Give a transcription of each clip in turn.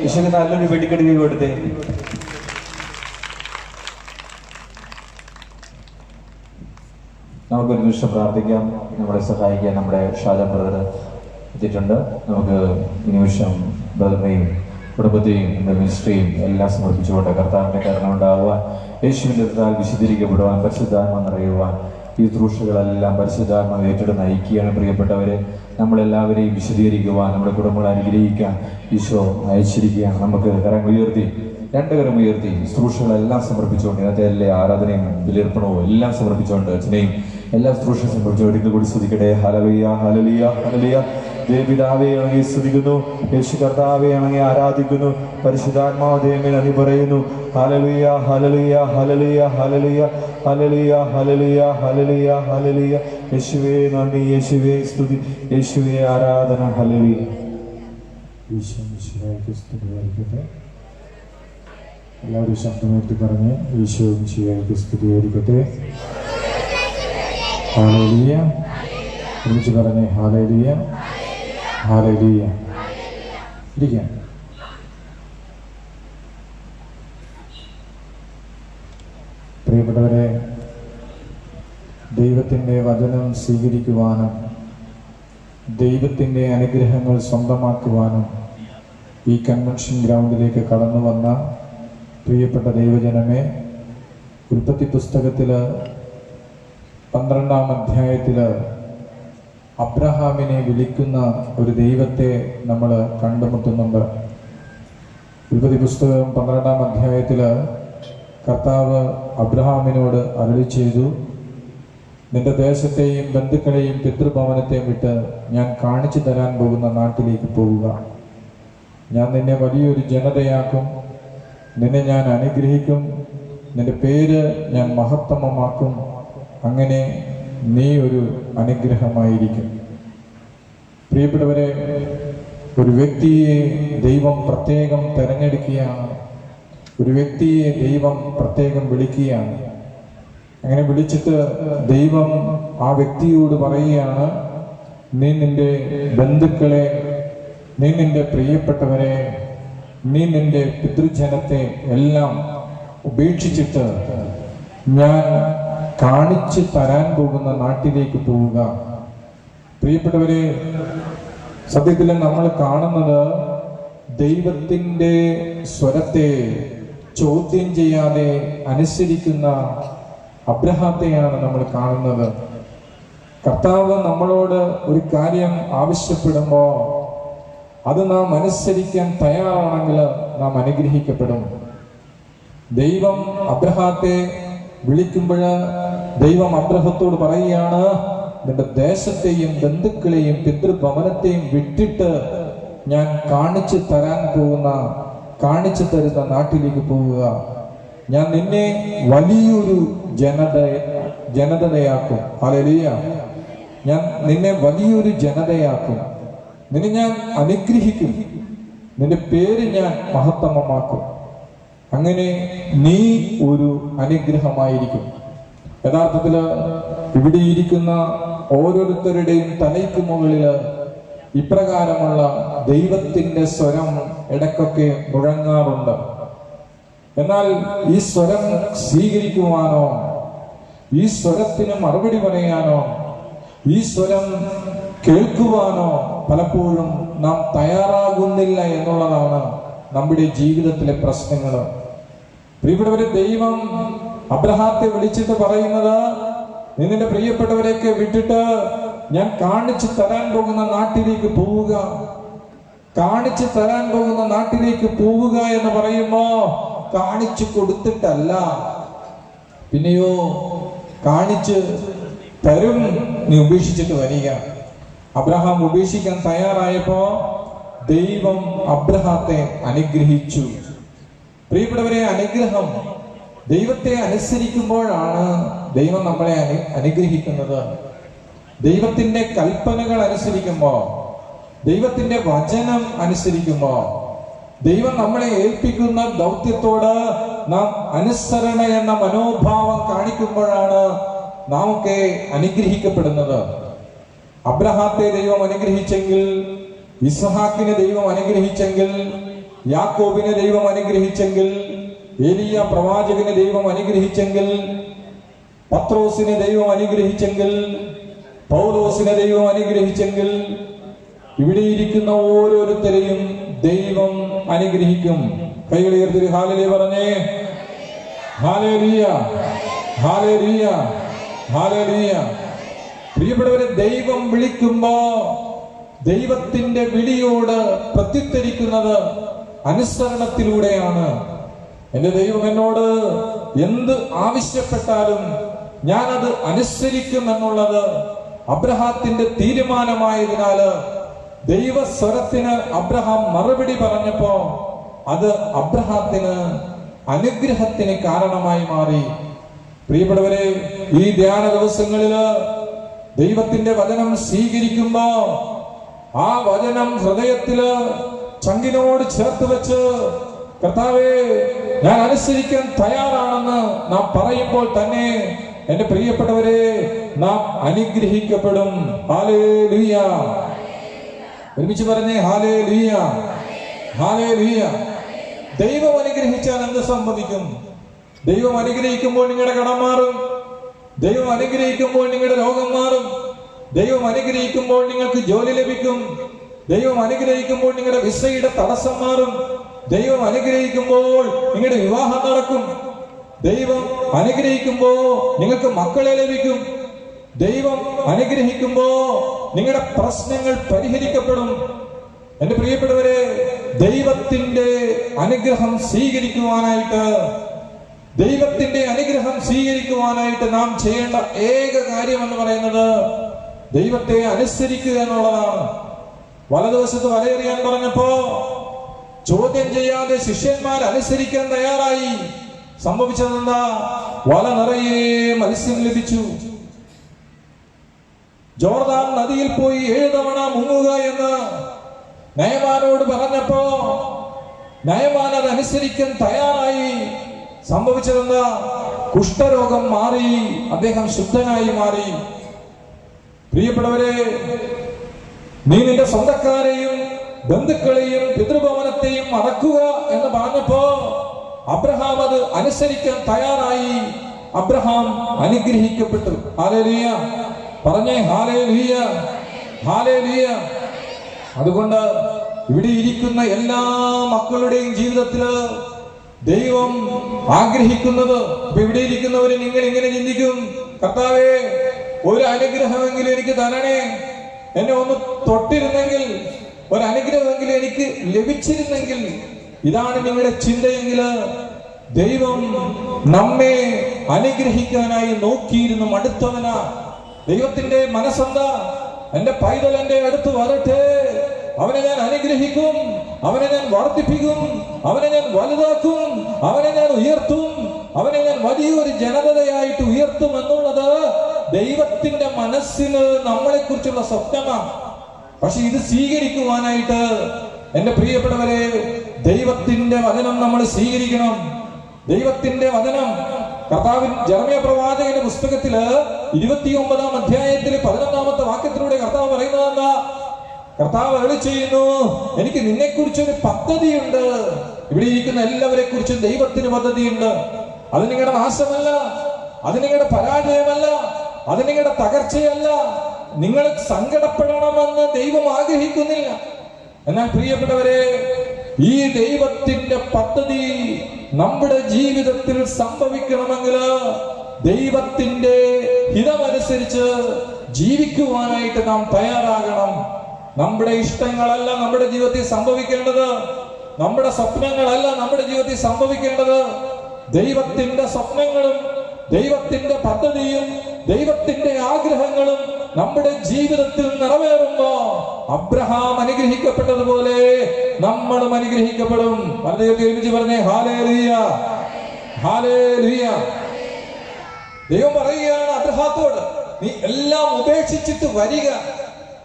ഈശോയ്ക്ക് നല്ലൊരു വെടിക്കെടുക്കുക കൊടുത്തേ. നമുക്കൊരു നിമിഷം പ്രാർത്ഥിക്കാം. നമ്മളെ സഹായിക്കാൻ നമ്മുടെ ഷാജൻ ബ്രദർ എത്തിയിട്ടുണ്ട്. നമുക്ക് ഈ നിമിഷം ബ്രദറിനെയും കുടുംബത്തെയും നമ്മുടെ മിനിസ്ട്രിയും എല്ലാം സമർപ്പിച്ചുകൊണ്ട് കർത്താവിന്റെ കരുണ ഉണ്ടാകുവാൻ, യേശുവിന്റെ രക്തത്താൽ വിശുദ്ധീകരിക്കപ്പെടുവാൻ, പരിശുദ്ധാത്മ നിറയുവാൻ, ഈ ശുശ്രൂഷകളെല്ലാം പരിശുദ്ധാത്മാവ് ഏറ്റെടുത്ത് നയിക്കുകയാണ്. പ്രിയപ്പെട്ടവരെ, നമ്മളെല്ലാവരെയും വിശദീകരിക്കുവാൻ, നമ്മുടെ കുടുംബങ്ങളെ അനുഗ്രഹിക്കാൻ ഈശോ അയച്ചിരിക്കുകയാണ്. നമുക്ക് കരം ഉയർത്തി, രണ്ട് കരം ഉയർത്തി ശുശ്രൂഷകളെല്ലാം സമർപ്പിച്ചുകൊണ്ട്, ഇന്നത്തെ എല്ലാ ആരാധനയും ബലിയർപ്പണവും എല്ലാം സമർപ്പിച്ചുകൊണ്ട് അച്ഛനെയും എല്ലാ ശുശ്രൂഷയും കുറിച്ച് ഒരിക്കൽ കൂടി സ്തുതിക്കട്ടെ. ഹല്ലേലൂയ, ഹല്ലേലൂയ, ഹല്ലേലൂയ. ദേവിതാവെ അങ്ങേ സ്തുതിക്കുന്നു, യേശു കർത്താവെ അങ്ങേ ആരാധിക്കുന്നു, പരിശുദ്ധാത്മാവ് ദൈവമേ നന്ദി പറയുന്നു. ഹല്ലേലൂയ, ഹല്ലേലൂയ, ഹല്ലേലൂയ, ഹല്ലേലൂയ, ഹല്ലേലൂയ, ഹല്ലേലൂയ, ഹല്ലേലൂയ, ഹല്ലേലൂയ. യേശുവേ നന്ദി, യേശുവേ സ്തുതി, യേശുവേ ആരാധന. ഹല്ലേലൂയ. എല്ലാവരും ശബ്ദമായിട്ട് പറഞ്ഞ് ഈശോ മിശിഹായ്ക്ക് സ്തുതിയായിരിക്കട്ടെ. ഹല്ലേലൂയ. ഒരുമിച്ച് പറഞ്ഞേ ഹല്ലേലൂയ, ഹല്ലേലൂയ. ഇരിക്കാം. പ്രിയപ്പെട്ടവരെ, ദൈവത്തിൻ്റെ വചനം സ്വീകരിക്കുവാനും ദൈവത്തിൻ്റെ അനുഗ്രഹങ്ങൾ സ്വന്തമാക്കുവാനും ഈ കൺവെൻഷൻ ഗ്രൗണ്ടിലേക്ക് കടന്നു വന്ന പ്രിയപ്പെട്ട ദൈവജനമേ, ഉൽപ്പത്തി പുസ്തകത്തിൽ 12-ാം അധ്യായത്തിൽ അബ്രഹാമിനെ വിളിക്കുന്ന ഒരു ദൈവത്തെ നമ്മൾ കണ്ടുമുട്ടുന്നുണ്ട്. ഉൽപ്പത്തി പുസ്തകം 12-ാം അധ്യായത്തിൽ കർത്താവ് അബ്രഹാമിനോട് അരുളി ചെയ്തു, നിന്റെ ദേശത്തെയും ബന്ധുക്കളെയും പിതൃഭവനത്തെയും വിട്ട് ഞാൻ കാണിച്ചു തരാൻ പോകുന്ന നാട്ടിലേക്ക് പോവുക. ഞാൻ നിന്നെ വലിയൊരു ജനതയാക്കും, നിന്നെ ഞാൻ അനുഗ്രഹിക്കും, നിന്റെ പേര് ഞാൻ മഹത്തമമാക്കും, അങ്ങനെ നീ ഒരു അനുഗ്രഹമായിരിക്കും. പ്രിയപ്പെട്ടവരെ, ഒരു വ്യക്തിയെ ദൈവം പ്രത്യേകം തിരഞ്ഞെടുക്കുകയാണ്, ഒരു വ്യക്തിയെ ദൈവം പ്രത്യേകം വിളിക്കുകയാണ്. അങ്ങനെ വിളിച്ചിട്ട് ദൈവം ആ വ്യക്തിയോട് പറയുകയാണ്, നീ നിന്റെ ബന്ധുക്കളെ, നീ നിന്റെ പ്രിയപ്പെട്ടവരെ, നീ നിന്റെ പിതൃജനത്തെ എല്ലാം ഉപേക്ഷിച്ചിട്ട് ഞാൻ കാണിച്ചു തരാൻ പോകുന്ന നാട്ടിലേക്ക് പോവുക. പ്രിയപ്പെട്ടവരെ, സത്യത്തിൽ നമ്മൾ കാണുന്നത് ദൈവത്തിൻ്റെ സ്വരത്തെ ചോദ്യം ചെയ്യാതെ അനുസരിക്കുന്ന അബ്രഹാത്തെയാണ് നമ്മൾ കാണുന്നത്. കർത്താവ് നമ്മളോട് ഒരു കാര്യം ആവശ്യപ്പെടുമ്പോൾ അത് നാം അനുസരിക്കാൻ തയ്യാറാണെങ്കിൽ നാം അനുഗ്രഹിക്കപ്പെടും. ദൈവം അബ്രഹാത്തെ വിളിക്കുമ്പോൾ ദൈവം അബ്രഹത്തോട് പറയുകയാണ്, നിന്റെ ദേശത്തെയും ബന്ധുക്കളെയും പിതൃഭവനത്തെയും വിട്ടിട്ട് ഞാൻ കാണിച്ചു തരുന്ന നാട്ടിലേക്ക് പോവുക. ഞാൻ നിന്നെ വലിയൊരു ജനതയാക്കും. ഹല്ലേലൂയ. ഞാൻ നിന്നെ വലിയൊരു ജനതയാക്കും, നിന്നെ ഞാൻ അനുഗ്രഹിക്കും, നിന്റെ പേര് ഞാൻ മഹത്തമമാക്കും, അങ്ങനെ നീ ഒരു അനുഗ്രഹമായിരിക്കും. യഥാർത്ഥത്തില് ഇവിടെ ഇരിക്കുന്ന ഓരോരുത്തരുടെയും തലയ്ക്ക് മുകളില് ഇപ്രകാരമുള്ള ദൈവത്തിന്റെ സ്വരം ഇടയ്ക്കൊക്കെ മുഴങ്ങാറുണ്ട്. എന്നാൽ ഈ സ്വരം സ്വീകരിക്കുവാനോ, ഈ സ്വരത്തിന് മറുപടി പറയാനോ, ഈ സ്വരം കേൾക്കുവാനോ പലപ്പോഴും നാം തയ്യാറാകുന്നില്ല എന്നുള്ളതാണ് നമ്മുടെ ജീവിതത്തിലെ പ്രശ്നങ്ങൾ. പ്രിയപ്പെട്ടവരെ, ദൈവം അബ്രഹാത്തെ വിളിച്ചിട്ട് പറയുന്നത്, നീ നിന്റെ പ്രിയപ്പെട്ടവരെയൊക്കെ വിട്ടിട്ട് ഞാൻ കാണിച്ചു തരാൻ പോകുന്ന നാട്ടിലേക്ക് പോവുക. കാണിച്ചു തരാൻ പോകുന്ന നാട്ടിലേക്ക് പോവുക എന്ന് പറയുമ്പോ കാണിച്ചു കൊടുത്തിട്ടല്ല, പിന്നെയോ കാണിച്ച് തരും, നീ ഉപേക്ഷിച്ചിട്ട് വരിക. അബ്രഹാം ഉപേക്ഷിക്കാൻ തയ്യാറായപ്പോ ദൈവം അബ്രഹാത്തെ അനുഗ്രഹിച്ചു. പ്രിയപ്പെട്ടവരെ, അനുഗ്രഹം ദൈവത്തെ അനുസരിക്കുമ്പോഴാണ് ദൈവം നമ്മളെ അനുഗ്രഹിക്കുന്നത്. ദൈവത്തിന്റെ കൽപ്പനകൾ അനുസരിക്കുമ്പോ, ദൈവത്തിന്റെ വചനം അനുസരിക്കുമ്പോ, ദൈവം നമ്മളെ ഏൽപ്പിക്കുന്ന ദൗത്യത്തോട് നാം അനുസരണ എന്ന മനോഭാവം കാണിക്കുമ്പോഴാണ് നാം ഒക്കെ അനുഗ്രഹിക്കപ്പെടുന്നത്. അബ്രഹാത്തെ ദൈവം അനുഗ്രഹിച്ചെങ്കിൽ, ഇസ്ഹാക്കിനെ ദൈവം അനുഗ്രഹിച്ചെങ്കിൽ, യാക്കോബിനെ ദൈവം അനുഗ്രഹിച്ചെങ്കിൽ, ഏലിയ പ്രവാചകനെ ദൈവം അനുഗ്രഹിച്ചെങ്കിൽ, പത്രോസിനെ ദൈവം അനുഗ്രഹിച്ചെങ്കിൽ, പൗലോസിനെ ദൈവം അനുഗ്രഹിച്ചെങ്കിൽ, ഇവിടെ ഇരിക്കുന്ന ഓരോരുത്തരെയും ദൈവം അനുഗ്രഹിക്കും. കൈകൾ ഉയർത്തി ഹല്ലേലൂയ പറഞ്ഞേ. ഹല്ലേലൂയ, ഹല്ലേലൂയ, ഹല്ലേലൂയ. പ്രിയപ്പെട്ടവരെ, ദൈവം വിളിക്കുമ്പോ ദൈവത്തിന്റെ വിളിയോട് പ്രത്യുത്തരിക്കുന്നത് അനുസരണത്തിലൂടെയാണ്. എന്റെ ദൈവം എന്നോട് എന്ത് ആവശ്യപ്പെട്ടാലും ഞാനത് അനുസരിക്കുമെന്നുള്ളത് അബ്രഹാത്തിന്റെ തീരുമാനമായതിനാല് ദൈവസ്വരത്തിന് അബ്രഹാം മറുപടി പറഞ്ഞപ്പോ അത് അബ്രഹാത്തിന് അനുഗ്രഹത്തിന് കാരണമായി മാറി. പ്രിയപ്പെട്ടവരെ, ഈ ധ്യാന ദിവസങ്ങളില് ദൈവത്തിന്റെ വചനം സ്വീകരിക്കുമ്പോ ആ വചനം ഹൃദയത്തില് ചങ്കിനോട് ചേർത്ത് വെച്ച് കർത്താവേ ഞാൻ അനുസരിക്കാൻ തയ്യാറാണെന്ന് നാം പറയുമ്പോൾ തന്നെ എന്റെ പ്രിയപ്പെട്ടവരെ നാം അനുഗ്രഹിക്കപ്പെടും. ഹല്ലേലൂയ. ഒരുമിച്ച് പറഞ്ഞേ ഹല്ലേലൂയ, ഹല്ലേലൂയ. ദൈവം അനുഗ്രഹിച്ചാൽ എന്ത് സംഭവിക്കും? ദൈവം അനുഗ്രഹിക്കുമ്പോൾ നിങ്ങളുടെ കടം മാറും. ദൈവം അനുഗ്രഹിക്കുമ്പോൾ നിങ്ങളുടെ രോഗം മാറും. ദൈവം അനുഗ്രഹിക്കുമ്പോൾ നിങ്ങൾക്ക് ജോലി ലഭിക്കും. ദൈവം അനുഗ്രഹിക്കുമ്പോൾ നിങ്ങളുടെ വിസയുടെ തടസ്സം മാറും. ദൈവം അനുഗ്രഹിക്കുമ്പോൾ നിങ്ങളുടെ വിവാഹം നടക്കും. ദൈവം അനുഗ്രഹിക്കുമ്പോ നിങ്ങൾക്ക് മക്കളെ ലഭിക്കും. ദൈവം അനുഗ്രഹിക്കുമ്പോ നിങ്ങളുടെ പ്രശ്നങ്ങൾ പരിഹരിക്കപ്പെടും. എന്റെ പ്രിയപ്പെട്ടവരെ, ദൈവത്തിന്റെ അനുഗ്രഹം സ്വീകരിക്കുവാനായിട്ട് നാം ചെയ്യേണ്ട ഏക കാര്യം എന്ന് പറയുന്നത് ദൈവത്തെ അനുസരിക്കുക എന്നുള്ളതാണ്. വലതുവശത്ത് വലയെറിയാൻ പറഞ്ഞപ്പോ ചോദ്യം ചെയ്യാതെ ശിഷ്യന്മാർ അനുസരിക്കാൻ തയ്യാറായി. സംഭവിച്ചതെന്താ? വല നിറയെ മത്സ്യം ലഭിച്ചു. ജോർദാൻ നദിയിൽ പോയി 7 തവണ മുങ്ങുക എന്ന് നയമാനോട് പറഞ്ഞപ്പോ നയമാൻ അത് അനുസരിക്കാൻ തയ്യാറായി. സംഭവിച്ചതെന്താ? കുഷ്ഠരോഗം മാറി, അദ്ദേഹം ശുദ്ധനായി മാറി. പ്രിയപ്പെട്ടവരെ, നീ നിന്റെ സ്വന്തക്കാരെയും ബന്ധുക്കളെയും പിതൃഭവനത്തെയും മറക്കുക എന്ന് പറഞ്ഞപ്പോ അബ്രഹാം അത് അനുസരിക്കാൻ തയ്യാറായി. അബ്രഹാം അനുഗ്രഹിക്കപ്പെട്ടു. ഹല്ലേലൂയ. പറഞ്ഞേ ഹല്ലേലൂയ, ഹല്ലേലൂയ. അതുകൊണ്ട് ഇവിടെ ഇരിക്കുന്ന എല്ലാ മക്കളുടെയും ജീവിതത്തില് ദൈവം ആഗ്രഹിക്കുന്നത്, ഇപ്പൊ ഇവിടെ ഇരിക്കുന്നവര് നിങ്ങൾ ഇങ്ങനെ ചിന്തിക്കും, കർത്താവേ ഒരു അനുഗ്രഹമെങ്കിലും എനിക്ക് തരണേ, എന്നെ ഒന്ന് തൊട്ടിരുന്നെങ്കിൽ, ഒരു അനുഗ്രഹമെങ്കിലും എനിക്ക് ലഭിച്ചിരുന്നെങ്കിൽ. ഇതാണ് നിങ്ങളുടെ ചിന്തയെങ്കിൽ ദൈവം നമ്മെ അനുഗ്രഹിക്കാനായി നോക്കിയിരുന്നു മടുത്തവനാ. ദൈവത്തിന്റെ മനസ്സെന്താ? എന്റെ പൈതൽ എന്റെ അടുത്ത് വരട്ടെ, അവനെ ഞാൻ അനുഗ്രഹിക്കും, അവനെ ഞാൻ വർദ്ധിപ്പിക്കും, അവനെ ഞാൻ വലുതാക്കും, അവനെ ഞാൻ ഉയർത്തും, അവനെ ഞാൻ വലിയൊരു ജനതയായിട്ട് ഉയർത്തും എന്നുള്ളത് ദൈവത്തിന്റെ മനസ്സിന് നമ്മളെ കുറിച്ചുള്ള സ്വപ്നമാണ്. പക്ഷെ ഇത് സ്വീകരിക്കുവാനായിട്ട് എന്റെ പ്രിയപ്പെട്ടവരെ ദൈവത്തിന്റെ വചനം നമ്മൾ സ്വീകരിക്കണം. ദൈവത്തിന്റെ വചനം കർത്താവിൻ ജെറമ്യ പ്രവാചകന്റെ പുസ്തകത്തില് 29-ാം അധ്യായത്തിൽ 11-ാമത്തെ വാക്യത്തിലൂടെ കർത്താവ് പറയുന്നത് എന്താ? കർത്താവ് അരുളി ചെയ്യുന്നു, എനിക്ക് നിന്നെ കുറിച്ചൊരു പദ്ധതിയുണ്ട്. ഇവിടെ ഇരിക്കുന്ന എല്ലാവരെ കുറിച്ചും ദൈവത്തിന് പദ്ധതിയുണ്ട്. അത് നിങ്ങളുടെ നാശമല്ല, അത് നിങ്ങളുടെ പരാജയമല്ല, അത് നിങ്ങളുടെ തകർച്ചയല്ല. നിങ്ങൾ സങ്കടപ്പെടണമെന്ന് ദൈവം ആഗ്രഹിക്കുന്നില്ല. എന്നാൽ പ്രിയപ്പെട്ടവരെ, ഈ ദൈവത്തിന്റെ പദ്ധതി നമ്മുടെ ജീവിതത്തിൽ സംഭവിക്കണമെങ്കിൽ ദൈവത്തിന്റെ ഹിതമനുസരിച്ച് ജീവിക്കുവാനായിട്ട് നാം തയ്യാറാകണം. നമ്മുടെ ഇഷ്ടങ്ങളല്ല നമ്മുടെ ജീവിതത്തിൽ സംഭവിക്കേണ്ടത്, നമ്മുടെ സ്വപ്നങ്ങളല്ല നമ്മുടെ ജീവിതത്തിൽ സംഭവിക്കേണ്ടത്. ദൈവത്തിന്റെ സ്വപ്നങ്ങളും ദൈവത്തിന്റെ പദ്ധതിയും ദൈവത്തിന്റെ ആഗ്രഹങ്ങളും നമ്മുടെ ജീവിതത്തിൽ നിറവേറുമ്പോ അബ്രഹാം അനുഗ്രഹിക്കപ്പെട്ടതുപോലെ നമ്മളും അനുഗ്രഹിക്കപ്പെടും. ഒരുമിച്ച് പറഞ്ഞേ ഹല്ലേലൂയ, ഹല്ലേലൂയ. ദൈവം പറയുകയാണ് അബ്രഹാത്തോട്, നീ എല്ലാം ഉപേക്ഷിച്ചിട്ട് വരിക.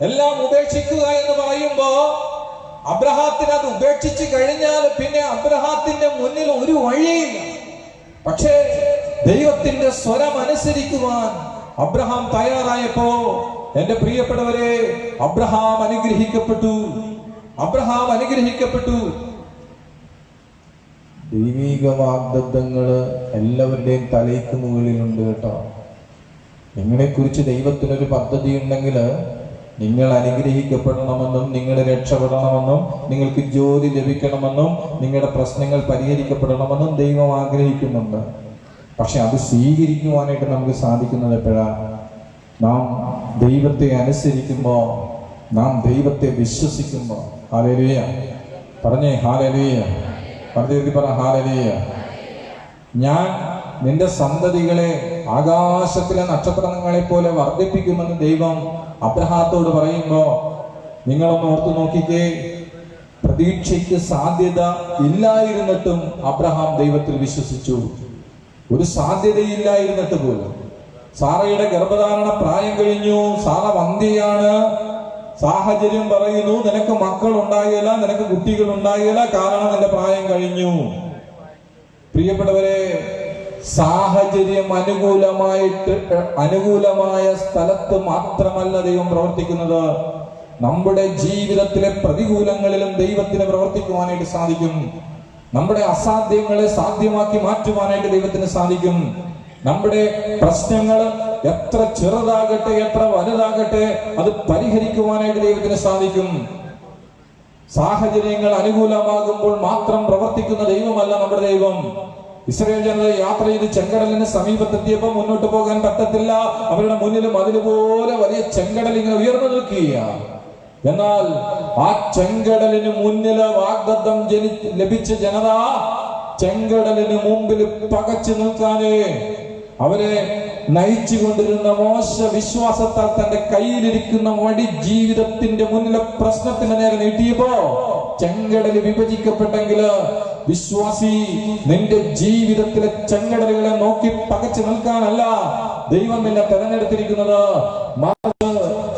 എല്ലാം ഉപേക്ഷിക്കുക എന്ന് പറയുമ്പോ അബ്രഹാത്തിന് അത് ഉപേക്ഷിച്ച് കഴിഞ്ഞാൽ പിന്നെ അബ്രഹാത്തിന്റെ മുന്നിൽ ഒരു വഴിയില്ല. പക്ഷേ ദൈവത്തിന്റെ സ്വരം അനുസരിക്കുവാൻ അബ്രഹാം തയ്യാറായപ്പോ എന്റെ പ്രിയപ്പെട്ടവരെ അബ്രഹാം അനുഗ്രഹിക്കപ്പെട്ടു. അബ്രഹാം അനുഗ്രഹിക്കപ്പെട്ടു. ദൈവിക വാഗ്ദത്തങ്ങള് എല്ലാവരുടെയും തലയ്ക്ക് മുകളിലുണ്ട് കേട്ടോ. നിങ്ങളെ കുറിച്ച് ദൈവത്തിനൊരു പദ്ധതി ഉണ്ടെങ്കിൽ നിങ്ങൾ അനുഗ്രഹിക്കപ്പെടണമെന്നും നിങ്ങൾ രക്ഷപ്പെടണമെന്നും നിങ്ങൾക്ക് ജോലി ലഭിക്കണമെന്നും നിങ്ങളുടെ പ്രശ്നങ്ങൾ പരിഹരിക്കപ്പെടണമെന്നും ദൈവം ആഗ്രഹിക്കുന്നുണ്ട്. പക്ഷെ അത് സ്വീകരിക്കുവാനായിട്ട് നമുക്ക് സാധിക്കുന്നത് എപ്പോഴാ? നാം ദൈവത്തെ അനുസരിക്കുമ്പോ, നാം ദൈവത്തെ വിശ്വസിക്കുമ്പോ. ഹല്ലേലൂയ. പറഞ്ഞേ ഹല്ലേലൂയ. പറഞ്ഞ് പറ ഹല്ലേലൂയ. ഞാൻ നിന്റെ സന്തതികളെ ആകാശത്തിലെ നക്ഷത്രങ്ങളെ പോലെ വർദ്ധിപ്പിക്കുമെന്ന് ദൈവം അബ്രഹാത്തോട് പറയുമ്പോ നിങ്ങളൊന്ന് ഓർത്തു നോക്കിക്കേ. പ്രതീക്ഷയ്ക്ക് സാധ്യത ഇല്ലായിരുന്നിട്ടും അബ്രഹാം ദൈവത്തിൽ വിശ്വസിച്ചു. ഒരു സാധ്യതയില്ലായിരുന്നിട്ട് പോലും. സാറയുടെ ഗർഭധാരണ പ്രായം കഴിഞ്ഞു, സാറ വന്ധ്യയാണ്. സാഹചര്യം പറയുന്നു നിനക്ക് മക്കൾ ഉണ്ടാകില്ല, നിനക്ക് കുട്ടികൾ ഉണ്ടാകില്ല, കാരണം നിന്റെ പ്രായം കഴിഞ്ഞു. പ്രിയപ്പെട്ടവരെ, സാഹചര്യം അനുകൂലമായ സ്ഥലത്ത് മാത്രമല്ല ദൈവം പ്രവർത്തിക്കുന്നത്. നമ്മുടെ ജീവിതത്തിലെ പ്രതികൂലങ്ങളിലും ദൈവത്തിന് പ്രവർത്തിക്കുവാനായിട്ട് സാധിക്കും. നമ്മുടെ അസാധ്യങ്ങളെ സാധ്യമാക്കി മാറ്റുവാനായിട്ട് ദൈവത്തിന് സാധിക്കും. നമ്മുടെ പ്രശ്നങ്ങൾ എത്ര ചെറുതാകട്ടെ എത്ര വലുതാകട്ടെ അത് പരിഹരിക്കുവാനായിട്ട് ദൈവത്തിന് സാധിക്കും. സാഹചര്യങ്ങൾ അനുകൂലമാകുമ്പോൾ മാത്രം പ്രവർത്തിക്കുന്ന ദൈവമല്ല നമ്മുടെ ദൈവം. ഇസ്രായേൽ ജനത യാത്ര ചെയ്ത് ചെങ്കടലിന് സമീപത്തെത്തിയപ്പോൾ മുന്നോട്ട് പോകാൻ പറ്റത്തില്ല. അവരുടെ മുന്നിൽ മതിലുപോലെ വലിയ ചെങ്കടൽ ഇങ്ങനെ ഉയർന്നു നിൽക്കുകയാണ്. എന്നാൽ ആ ചെങ്കടലിന് മുന്നിൽ വാഗ്ദത്തം ലഭിച്ച ജനത ചെങ്കടലിന് മുമ്പിൽ പകച്ചു നിൽക്കാനേ അവരെ നയിച്ചു കൊണ്ടിരുന്ന മോശ വിശ്വാസത്താൽ തന്റെ കയ്യിലിരിക്കുന്ന വടി ജീവിതത്തിന്റെ മുന്നിലെ പ്രശ്നത്തിന് നേരെ നീട്ടിയപ്പോ ചെങ്കടല് വിഭജിക്കപ്പെട്ടെങ്കിൽ വിശ്വാസി നിന്റെ ജീവിതത്തിലെ ചെങ്കടലുകളെ നോക്കി പകച്ചു നിൽക്കാനല്ല ദൈവം നിന്നെ തെരഞ്ഞെടുത്തിരിക്കുന്നത്.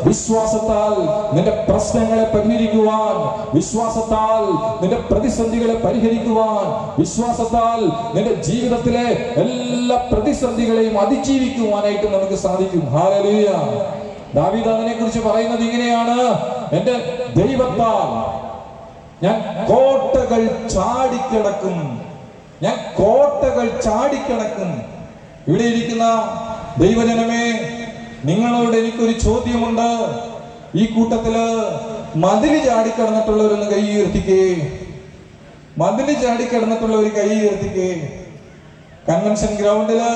വിശ്വാസത്താൽ നിന്റെ പ്രശ്നങ്ങളെ പരിഹരിക്കുവാൻ, വിശ്വാസത്താൽ നിന്റെ പ്രതിസന്ധികളെ പരിഹരിക്കുവാൻ, വിശ്വാസത്താൽ നിന്റെ ജീവിതത്തിലെ എല്ലാ പ്രതിസന്ധികളെയും അതിജീവിക്കുവാനായിട്ട് നമുക്ക് സാധിക്കും. ഹല്ലേലൂയ. ദാവീദ് അതിനെ കുറിച്ച് പറയുന്നത് ഇങ്ങനെയാണ്: എന്റെ ദൈവത്താൽ ഞാൻ കോട്ടകൾ ചാടിക്കിടക്കും, ഞാൻ കോട്ടകൾ ചാടിക്കിടക്കും. ഇവിടെ ഇരിക്കുന്ന ദൈവജനമേ, നിങ്ങളോട് എനിക്കൊരു ചോദ്യമുണ്ട്. ഈ കൂട്ടത്തില് മതില് ചാടിക്കിടന്നിട്ടുള്ളവരൊന്ന് കൈ ഉയർത്തിക്കേ. മതില് ചാടിക്കിടന്നിട്ടുള്ളവർ കൈ ഉയർത്തിക്കേ. കൺവെൻഷൻ ഗ്രൗണ്ടില്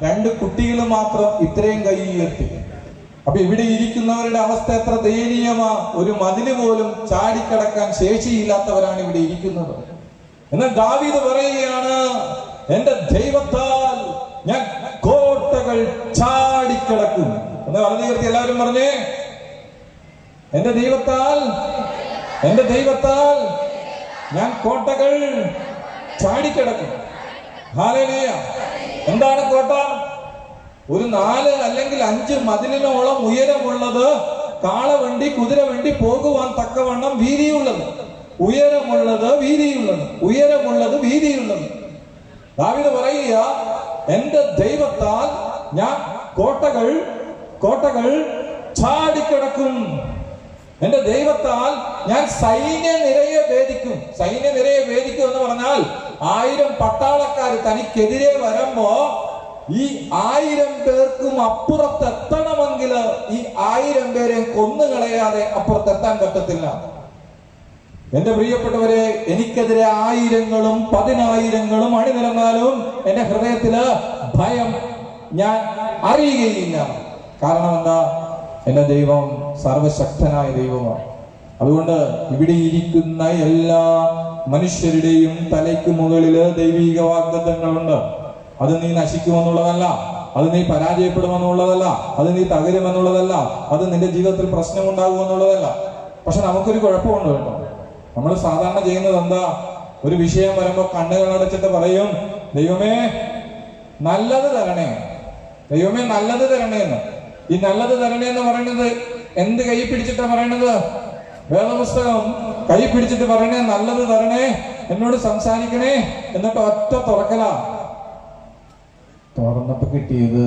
2 കുട്ടികൾ മാത്രം ഇത്രയും കൈ ഉയർത്തി. അപ്പൊ ഇവിടെ ഇരിക്കുന്നവരുടെ അവസ്ഥ എത്ര ദയനീയമാ. ഒരു മതില് പോലും ചാടിക്കിടക്കാൻ ശേഷിയില്ലാത്തവരാണ് ഇവിടെ ഇരിക്കുന്നത്. എന്നാൽ ദാവീദ് പറയുകയാണ്, എന്റെ ദൈവത്താൽ ഞാൻ കോട്ടകൾ ചാടിക്കിടക്കും. എന്ന് പറഞ്ഞു തീർത്തി എല്ലാവരും പറഞ്ഞേ, എന്റെ ദൈവത്താൽ ഞാൻ കോട്ടകൾ ചാടിക്കിടക്കും. ഹല്ലേലൂയ. എന്താണ് കോട്ട? ഒരു 4 അല്ലെങ്കിൽ 5 മതിലിനോളം ഉയരമുള്ളത്, കാളവണ്ടി കുതിരവണ്ടി പോകുവാൻ തക്കവണ്ണം വീതിയുള്ളത്, ഉയരമുള്ളത് വീതിയുള്ളത്. ദാവീദ് പറയുക, എന്റെ ദൈവത്താൽ ഞാൻ കോട്ടകൾ ചാടിക്കിടക്കും. എന്റെ ദൈവത്താൽ ഞാൻ സൈന്യനിരയെ ഭേദിക്കും. എന്ന് പറഞ്ഞാൽ 1000 പട്ടാളക്കാർ തനിക്കെതിരെ വരുമ്പോ ഈ 1000 പേർക്കും അപ്പുറത്തെത്തണമെങ്കിൽ ഈ 1000 പേരെ കൊന്നുകളയാതെ അപ്പുറത്തെത്താൻ പറ്റത്തില്ല. എന്റെ പ്രിയപ്പെട്ടവരെ, എനിക്കെതിരെ 1000ങ്ങളും 10,000ങ്ങളും അണിനിരന്നാലും എന്റെ ഹൃദയത്തില് ഭയം ഞാൻ അറിയുകയില്ല. കാരണം എന്താ? എന്റെ ദൈവം സർവശക്തനായ ദൈവമാണ്. അതുകൊണ്ട് ഇവിടെ ഇരിക്കുന്ന എല്ലാ മനുഷ്യരുടെയും തലയ്ക്ക് മുകളില് ദൈവിക വാഗ്ദത്തങ്ങളുണ്ട്. അത് നീ നശിക്കുമെന്നുള്ളതല്ല, അത് നീ പരാജയപ്പെടുമെന്നുള്ളതല്ല, അത് നീ തകരുമെന്നുള്ളതല്ല, അത് നിന്റെ ജീവിതത്തിൽ പ്രശ്നമുണ്ടാകുമെന്നുള്ളതല്ല. പക്ഷെ നമുക്കൊരു കുഴപ്പമുണ്ട് കേട്ടോ. നമ്മൾ സാധാരണ ചെയ്യുന്നത് എന്താ? ഒരു വിഷയം വരുമ്പോ കണ്ണുകൾ അടച്ചിട്ട് പറയും, ദൈവമേ നല്ലത് തരണേ, ദൈവമേ നല്ലത് തരണേ എന്ന്. ഈ നല്ലത് തരണേ എന്ന് പറയുന്നത് എന്ത് കൈ പിടിച്ചിട്ടാ പറയണത്? വേദപുസ്തകം കൈ പിടിച്ചിട്ട് പറയണേ, നല്ലത് തരണേ, എന്നോട് സംസാരിക്കണേ. എന്നിട്ട് ഒറ്റ തുറന്നപ്പോ കിട്ടിയത്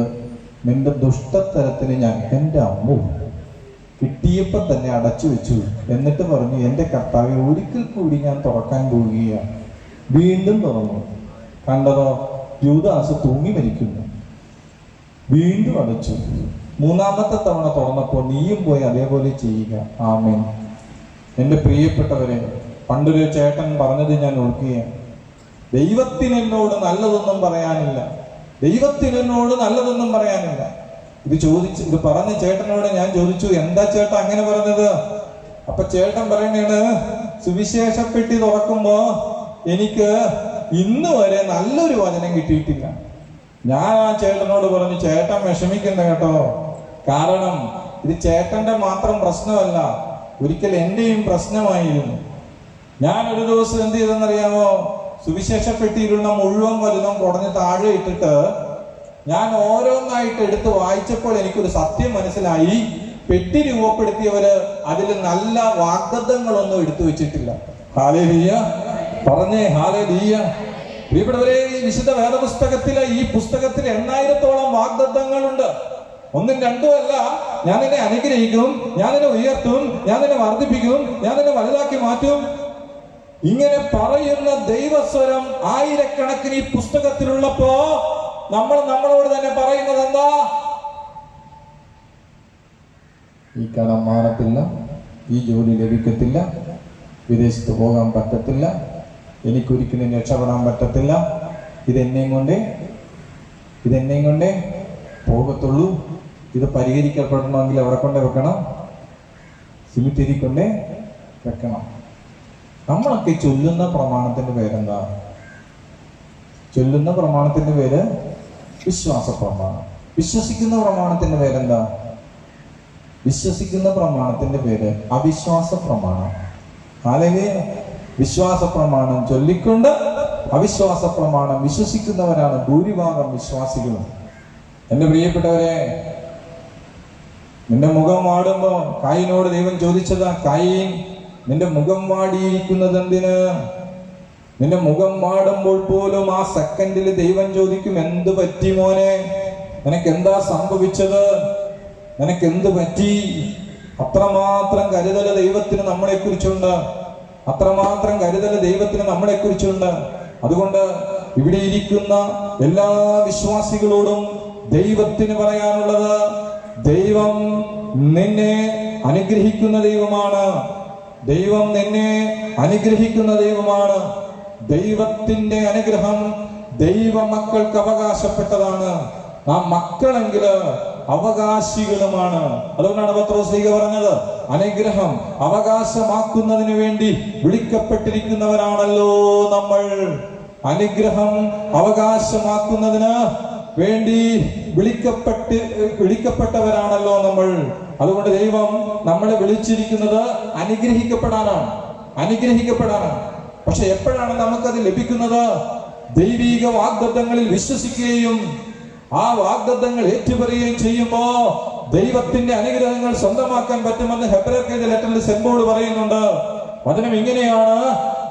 നിന്റെ ദുഷ്ടത്തരത്തിന് ഞാൻ എന്റെ അമ്മു കിട്ടിയപ്പോ തന്നെ അടച്ചു വെച്ചു. എന്നിട്ട് പറഞ്ഞു, എന്റെ കർത്താവെ ഒരിക്കൽ കൂടി ഞാൻ തുറക്കാൻ പോവുകയാണ്. വീണ്ടും തുറന്നു. കണ്ടതോ? യൂദാസ് തൂങ്ങി മരിക്കുന്നു. വീണ്ടും അടച്ചു. 3ാമത്തെ തവണ തുറന്നപ്പോൾ നീയും പോയി അതേപോലെ ചെയ്യുക. ആമേൻ. എന്റെ പ്രിയപ്പെട്ടവരെ, പണ്ടൊരു ചേട്ടൻ പറഞ്ഞത് ഞാൻ ഓർക്കുകയാണ്. ദൈവത്തിന് എന്നോട് നല്ലതൊന്നും പറയാനില്ല. ഇത് പറഞ്ഞ ചേട്ടനോട് ഞാൻ ചോദിച്ചു, എന്താ ചേട്ടാ അങ്ങനെ പറഞ്ഞത്? അപ്പൊ ചേട്ടൻ പറയണേണ്, സുവിശേഷപ്പെട്ടി തുറക്കുമ്പോ എനിക്ക് ഇന്ന് വരെ നല്ലൊരു വചനം കിട്ടിയിട്ടില്ല. ഞാൻ ആ ചേട്ടനോട് പറഞ്ഞു, ചേട്ടൻ വിഷമിക്കണ്ട കേട്ടോ, കാരണം ഇത് ചേട്ടന്റെ മാത്രം പ്രശ്നമല്ല, ഒരിക്കൽ എന്റെയും പ്രശ്നമായിരുന്നു. ഞാൻ ഒരു ദിവസം എന്ത് ചെയ്തെന്നറിയാമോ? സുവിശേഷ പെട്ടിയിലുള്ള മുഴുവൻ വലുതും കുടഞ്ഞ് താഴെ ഇട്ടിട്ട് ഞാൻ ഓരോന്നായിട്ട് എടുത്ത് വായിച്ചപ്പോൾ എനിക്കൊരു സത്യം മനസ്സിലായി. പെട്ടി രൂപപ്പെടുത്തിയവര് അതിൽ നല്ല വാഗ്ദത്തങ്ങളൊന്നും എടുത്തു വെച്ചിട്ടില്ല. ഹല്ലേലൂയ പറഞ്ഞേ, ഹല്ലേലൂയ. പ്രിയപ്പെട്ടവരെ, ഈ വിശുദ്ധ വേദപുസ്തകത്തിലെ ഈ പുസ്തകത്തിൽ 8000-ഓളം വാഗ്ദത്തങ്ങളുണ്ട്. ഒന്നും രണ്ടും അല്ല. ഞാൻ നിന്നെ അനുഗ്രഹിക്കും, ഞാൻ നിന്നെ ഉയർത്തും, ഞാൻ നിന്നെ വർദ്ധിപ്പിക്കും, ഞാൻ നിന്നെ വലുതാക്കി മാറ്റും. ഇങ്ങനെ പറയുന്ന ദൈവസ്വരം ആയിരക്കണക്കിന് ഈ പുസ്തകത്തിലുള്ളപ്പോ നമ്മൾ നമ്മളോട് തന്നെ പറയുന്നത് എന്താ? ഈ കടം മാറത്തില്ല, ഈ ജോലി ലഭിക്കത്തില്ല, വിദേശത്ത് പോകാൻ പറ്റത്തില്ല, എനിക്കൊരിക്കലും രക്ഷപ്പെടാൻ പറ്റത്തില്ല, ഇതെന്നെയും കൊണ്ടേ പോകത്തുള്ളൂ, ഇത് പരിഹരിക്കപ്പെടണമെങ്കിൽ എവിടെ കൊണ്ടേ വെക്കണം? സിമിറ്റരി കൊണ്ടേ വെക്കണം. നമ്മളൊക്കെ ചൊല്ലുന്ന പ്രമാണത്തിന്റെ പേരെന്താ? ചൊല്ലുന്ന പ്രമാണത്തിന്റെ പേര് വിശ്വാസ പ്രമാണം. വിശ്വസിക്കുന്ന പ്രമാണത്തിന്റെ പേരെന്താ? വിശ്വസിക്കുന്ന പ്രമാണത്തിന്റെ പേര് അവിശ്വാസ പ്രമാണം. അല്ലെങ്കിൽ വിശ്വാസ പ്രമാണം ചൊല്ലിക്കൊണ്ട് അവിശ്വാസ പ്രമാണം വിശ്വസിക്കുന്നവരാണ് ഭൂരിഭാഗം വിശ്വാസികളും. എന്റെ പ്രിയപ്പെട്ടവരെ, നിന്റെ മുഖം വാടുമ്പോ കായിനോട് ദൈവം ചോദിച്ചതാ, കായീൻ നിന്റെ മുഖം വാടിയിരിക്കുന്നത് എന്തിന്? നിന്റെ മുഖം വാടുമ്പോൾ പോലും ആ സെക്കൻഡിൽ ദൈവം ചോദിക്കും, എന്ത് പറ്റി മോനെ? നിനക്ക് എന്താ സംഭവിച്ചത്? നിനക്ക് എന്ത് പറ്റി? അത്രമാത്രം കരുതൽ ദൈവത്തിന് നമ്മളെ കുറിച്ചുണ്ട്. അത്രമാത്രം കരുതൽ ദൈവത്തിന് നമ്മളെ കുറിച്ചുണ്ട്. അതുകൊണ്ട് ഇവിടെ ഇരിക്കുന്ന എല്ലാ വിശ്വാസികളോടും ദൈവത്തിന് പറയാനുള്ളത്, ദൈവം നിന്നെ അനുഗ്രഹിക്കുന്ന ദൈവമാണ്. ദൈവം നിന്നെ അനുഗ്രഹിക്കുന്ന ദൈവമാണ്. ദൈവത്തിന്റെ അനുഗ്രഹം ദൈവ മക്കൾക്ക് അവകാശപ്പെട്ടതാണ്. നാം മക്കളെങ്കില് അവകാശികളുമാണ്. അതുകൊണ്ടാണ് പത്രോസ് പറഞ്ഞത്, അനുഗ്രഹം അവകാശമാക്കുന്നതിന് വേണ്ടി വിളിക്കപ്പെട്ടിരിക്കുന്നവരാണല്ലോ നമ്മൾ. അനുഗ്രഹം അവകാശമാക്കുന്നതിന് വേണ്ടി വിളിക്കപ്പെട്ടവരാണല്ലോ നമ്മൾ. അതുകൊണ്ട് ദൈവം നമ്മളെ വിളിച്ചിരിക്കുന്നത് അനുഗ്രഹിക്കപ്പെടാനാണ്. പക്ഷെ എപ്പോഴാണ് നമുക്കത് ലഭിക്കുന്നത്? ദൈവിക വാഗ്ദത്തങ്ങളിൽ വിശ്വസിക്കുകയും ആ വാഗ്ദത്തങ്ങൾ ഏറ്റുപറയുകയും ചെയ്യുമ്പോ ദൈവത്തിന്റെ അനുഗ്രഹങ്ങൾ സ്വന്തമാക്കാൻ പറ്റുമെന്ന് ഹെബ്രായർക്കെഴുതിയ ലെറ്ററിൽ സെന്റ് പൗൽ പറയുന്നുണ്ട്. വചനം ഇങ്ങനെയാണ്,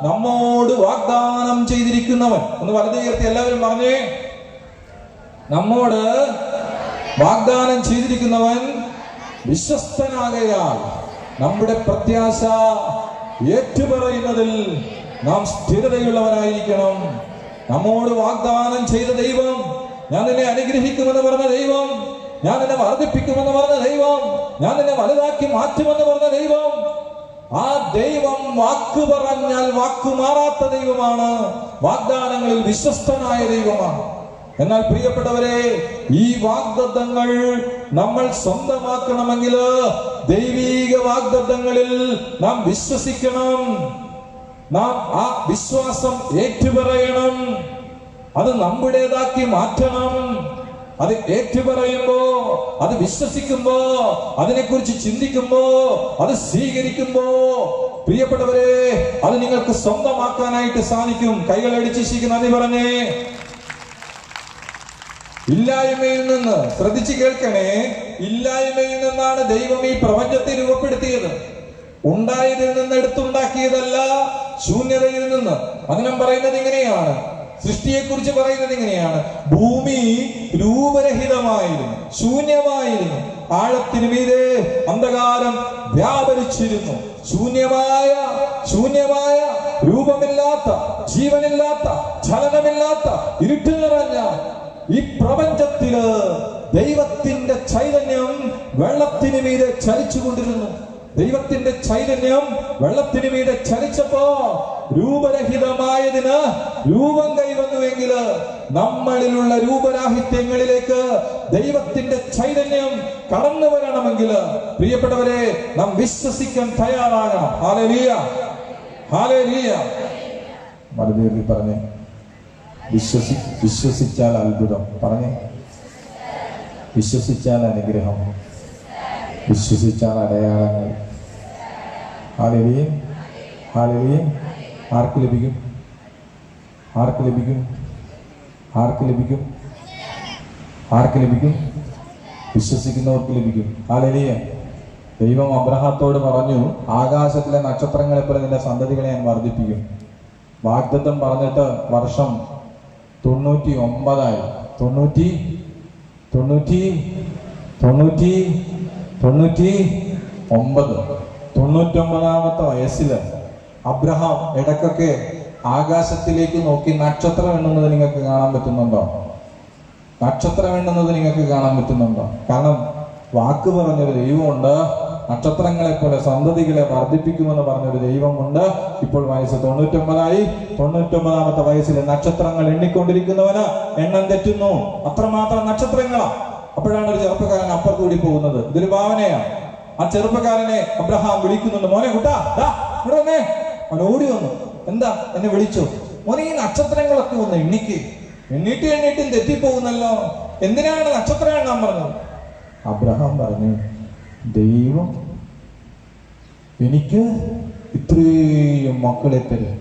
നമ്മോട് വാഗ്ദാനം ചെയ്തിരിക്കുന്നവൻ. ഒന്ന് വലത് ഉയർത്തി എല്ലാവരും പറഞ്ഞേ, നമ്മോട് വാഗ്ദാനം ചെയ്തിരിക്കുന്നവൻ വിശ്വസ്തനാകയാൽ നമ്മുടെ പ്രത്യാശ ഏറ്റുപറയുന്നതിൽ നാം സ്ഥിരതയുള്ളവരായിരിക്കണം. നമ്മോട് വാഗ്ദാനം ചെയ്ത ദൈവം, ഞാൻ നിന്നെ അനുഗ്രഹിക്കുമെന്ന് പറഞ്ഞ ദൈവം, ഞാൻ നിന്നെ വർദ്ധിപ്പിക്കുമെന്ന് പറഞ്ഞ ദൈവം, ഞാൻ നിന്നെ വലുതാക്കി മാറ്റുമെന്ന് പറഞ്ഞ ദൈവം, ആ ദൈവം വാക്ക് പറഞ്ഞാൽ വാക്കു മാറാത്ത ദൈവമാണ്. വാഗ്ദാനങ്ങളിൽ വിശ്വസ്തനായ ദൈവമാണ്. എന്നാൽ പ്രിയപ്പെട്ടവരെ, ഈ വാഗ്ദത്തങ്ങൾ നമ്മൾ സ്വന്തമാക്കണമെങ്കിൽ ദൈവീക വാഗ്ദത്തങ്ങളിൽ നാം വിശ്വസിക്കണം. നാം ആ വിശ്വാസം ഏറ്റുപറയണം. അത് നമ്മുടേതാക്കി മാറ്റണം. അത് ഏറ്റുപറയുമ്പോ, അത് വിശ്വസിക്കുമ്പോ, അതിനെക്കുറിച്ച് ചിന്തിക്കുമ്പോ, അത് സ്വീകരിക്കുമ്പോ, പ്രിയപ്പെട്ടവരെ, അത് നിങ്ങൾക്ക് സ്വന്തമാക്കാനായിട്ട് സാധിക്കും. കൈകളടിച്ച് നന്ദി പറഞ്ഞേ. ഇല്ലായ്മയിൽ നിന്ന്, ശ്രദ്ധിച്ച് കേൾക്കണേ, ഇല്ലായ്മയിൽ നിന്നാണ് ദൈവം ഈ പ്രപഞ്ചത്തെ രൂപപ്പെടുത്തിയത്. ഉണ്ടായതിൽ നിന്ന് എടുത്തുണ്ടാക്കിയതല്ല, ശൂന്യതയിൽ നിന്ന്. വചനം പറയുന്നത് ഇങ്ങനെയാണ്, സൃഷ്ടിയെ കുറിച്ച് പറയുന്നത് ഇങ്ങനെയാണ്, ഭൂമി രൂപരഹിതമായിരുന്നു, ശൂന്യമായിരുന്നു, ആഴത്തിനു മീതെ അന്ധകാരം വ്യാപരിച്ചിരുന്നു. ശൂന്യമായ രൂപമില്ലാത്ത, ജീവനില്ലാത്ത, ചലനമില്ലാത്ത, ഇരുട്ട് നിറഞ്ഞ ഈ പ്രപഞ്ചത്തില് ദൈവത്തിന്റെ ചൈതന്യം വെള്ളത്തിന് മീതെ ചലിച്ചുകൊണ്ടിരുന്നു. ദൈവത്തിന്റെ ചൈതന്യം വെള്ളത്തിന് മീതെ ചലിച്ചപ്പോ രൂപരഹിതമായതിന് രൂപം കൈവന്നുവെങ്കിൽ നമ്മളിലുള്ള രൂപരാഹിത്യങ്ങളിലേക്ക് ദൈവത്തിന്റെ ചൈതന്യം കടന്നു വരണമെങ്കിൽ പ്രിയപ്പെട്ടവരെ, നാം വിശ്വസിക്കാൻ തയ്യാറാകണം. Hallelujah, hallelujah. മറുപടി പറഞ്ഞേ, വിശ്വസിച്ചാൽ അത്ഭുതം. പറഞ്ഞേ, വിശ്വസിച്ചാൽ അനുഗ്രഹം, വിശ്വസിച്ചാൽ അടയാളങ്ങൾ. Hallelujah, hallelujah. ആർക്ക് ലഭിക്കും? ആർക്ക് ലഭിക്കും? ആർക്ക് ലഭിക്കും? ആർക്ക് ലഭിക്കും? വിശ്വസിക്കുന്നവർക്ക് ലഭിക്കും. ഹല്ലേലൂയ. ദൈവം അബ്രഹാത്തോട് പറഞ്ഞു, ആകാശത്തിലെ നക്ഷത്രങ്ങളെ പോലെ നിന്റെ സന്തതികളെ ഞാൻ വർദ്ധിപ്പിക്കും. വാഗ്ദത്തം പറഞ്ഞിട്ട് വർഷം 99 99 വയസ്സില് അബ്രഹാം ഇടക്കൊക്കെ ആകാശത്തിലേക്ക് നോക്കി നക്ഷത്രം എണ്ണുന്നത് നിങ്ങൾക്ക് കാണാൻ പറ്റുന്നുണ്ടോ? നക്ഷത്രം എണ്ണുന്നത് നിങ്ങൾക്ക് കാണാൻ പറ്റുന്നുണ്ടോ? കാരണം വാക്ക് പറഞ്ഞൊരു ദൈവമുണ്ട്, നക്ഷത്രങ്ങളെ പോലെ സന്തതികളെ വർദ്ധിപ്പിക്കുമെന്ന് പറഞ്ഞൊരു ദൈവമുണ്ട്. ഇപ്പോൾ വയസ്സ് 99 99 വയസ്സിൽ നക്ഷത്രങ്ങൾ എണ്ണിക്കൊണ്ടിരിക്കുന്നവന് എണ്ണം തെറ്റുന്നു. അത്രമാത്രം നക്ഷത്രങ്ങളാ. അപ്പോഴാണ് ഒരു ചെറുപ്പക്കാരൻ അപ്പുറത്തുകൂടി പോകുന്നത്. ഇതൊരു ഭാവനയാണ്. ആ ചെറുപ്പക്കാരനെ അബ്രഹാം വിളിക്കുന്നുണ്ട്, മോനെ കുട്ടാ ഇവിടെ വന്നേ. അവൻ ഓടി വന്നു. എന്താ എന്നെ വിളിച്ചു? മോനെ, ഈ നക്ഷത്രങ്ങളൊക്കെ ഒന്ന് എണ്ണീട്ടും തെറ്റിപ്പോകുന്നല്ലോ, എന്തിനാണ് നക്ഷത്രം എണ്ണാൻ പറഞ്ഞത്? അബ്രഹാം പറഞ്ഞു, ദൈവം എനിക്ക് ഇത്രയും മക്കളെ തരും.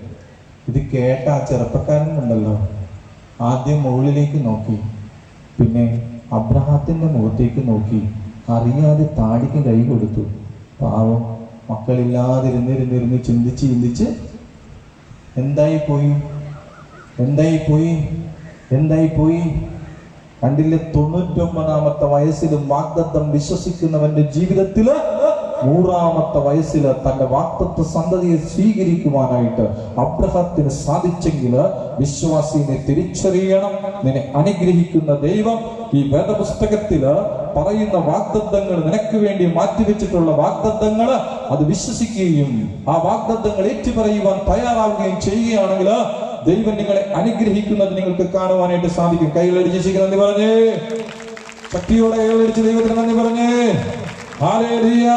ഇത് കേട്ട ആ ചെറുപ്പക്കാരനുണ്ടല്ലോ, ആദ്യം മുകളിലേക്ക് നോക്കി, പിന്നെ അബ്രഹാത്തിന്റെ മുഖത്തേക്ക് നോക്കി, അറിയാതെ താടിക്ക് കൈ കൊടുത്തു. പാവം, മക്കളില്ലാതിരുന്നിരുന്നിരുന്ന് ചിന്തിച്ച് എന്തായി പോയി? കണ്ടില്ലേ, 99 വയസ്സിലും വാഗ്ദത്തം വിശ്വസിക്കുന്നവന്റെ ജീവിതത്തില് 100 വയസ്സില് തന്റെ വാഗ്ദത്ത സന്തതിയെ സ്വീകരിക്കുവാനായിട്ട് അബ്രഹാത്തിന് സാധിച്ചെങ്കിൽ വിശ്വാസിനെ തിരിച്ചറിയണം. നിന്നെ അനുഗ്രഹിക്കുന്ന ദൈവം ഈ വേദപുസ്തകത്തില് പറയുന്ന വാഗ്ദത്തങ്ങൾ, നിനക്ക് വേണ്ടി മാറ്റിവെച്ചിട്ടുള്ള വാഗ്ദത്തങ്ങൾ, അത് വിശ്വസിക്കുകയും ആ വാഗ്ദത്തങ്ങൾ ഏറ്റുപറയുവാൻ തയ്യാറാവുകയും ചെയ്യുകയാണെങ്കിൽ ദൈവം നിങ്ങളെ അനുഗ്രഹിക്കുന്നത് നിങ്ങൾക്ക് കാണുവാനായിട്ട് സാധിക്കും. കൈകളടിച്ച് നന്ദി പറഞ്ഞേ, ശക്തിയോടെ കൈകളടിച്ച് ദൈവത്തിന് നന്ദി പറഞ്ഞേ. ഹല്ലേലൂയ.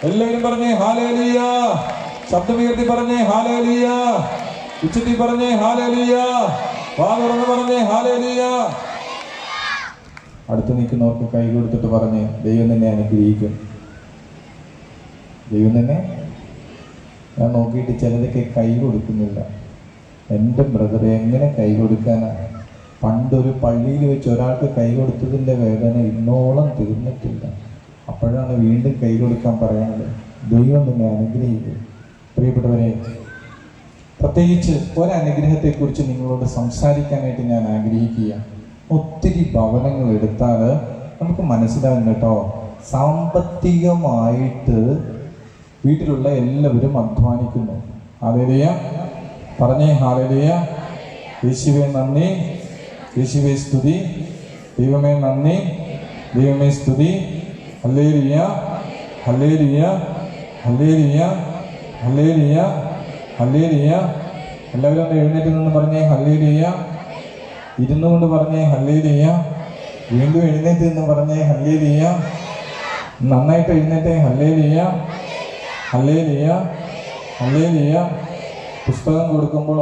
എല്ലാവരും പറഞ്ഞേ ഹല്ലേലൂയ. ശബ്ദമുയർത്തി പറഞ്ഞേ ഹല്ലേലൂയ. ഉച്ചത്തിൽ പറഞ്ഞേ ഹല്ലേലൂയ. വാ തുറന്ന് പറഞ്ഞേ ഹല്ലേലൂയ. അടുത്ത് നിൽക്കുന്നവർക്ക് കൈ കൊടുത്തിട്ട് പറഞ്ഞേ, ദൈവം നിന്നെ അനുഗ്രഹിക്കും. ദൈവം തന്നെ. ഞാൻ നോക്കിയിട്ട് ചിലതൊക്കെ കൈ കൊടുക്കുന്നില്ല. എൻ്റെ ബ്രദറെ, എങ്ങനെ കൈ കൊടുക്കാനാണ്? പണ്ടൊരു പള്ളിയിൽ വെച്ച് ഒരാൾക്ക് കൈ കൊടുത്തതിൻ്റെ വേദന ഇന്നോളം തീർന്നിട്ടില്ല. അപ്പോഴാണ് വീണ്ടും കൈ കൊടുക്കാൻ പറയുന്നത്. ദൈവം നിന്നെ അനുഗ്രഹിക്കും. പ്രിയപ്പെട്ടവരെ, പ്രത്യേകിച്ച് ഒരനുഗ്രഹത്തെക്കുറിച്ച് നിങ്ങളോട് സംസാരിക്കാനായിട്ട് ഞാൻ ആഗ്രഹിക്കുക. ഒത്തിരി ഭവനങ്ങൾ എടുത്താൽ നമുക്ക് മനസ്സിലാകും കേട്ടോ, സാമ്പത്തികമായിട്ട് വീട്ടിലുള്ള എല്ലാവരും അധ്വാനിക്കുന്നു. ഹല്ലേലൂയ. പറഞ്ഞേ ഹല്ലേലൂയ. യേശുവേ നന്ദി, യേശുവേ സ്തുതി, ദൈവമേ നന്ദി, ദൈവമേ സ്തുതി. ഹല്ലേലൂയ, ഹല്ലേലൂയ, ഹല്ലേലൂയ, ഹല്ലേലൂയ, ഹല്ലേലൂയ. എല്ലാവരും ഒന്ന് എഴുന്നേറ്റ് നിന്ന് പറഞ്ഞേ ഹല്ലേലൂയ. ഇരുന്നു കൊണ്ട് പറഞ്ഞേ ഹല്ലേലൂയ. വീണ്ടും എഴുന്നേറ്റ് നിന്ന് പറഞ്ഞേ ഹല്ലേലൂയ. നന്നായിട്ട് എഴുന്നേറ്റേ ഹല്ലേലൂയ, ഹല്ലേലൂയ, ഹല്ലേലൂയ. പുസ്തകം കൊടുക്കുമ്പോൾ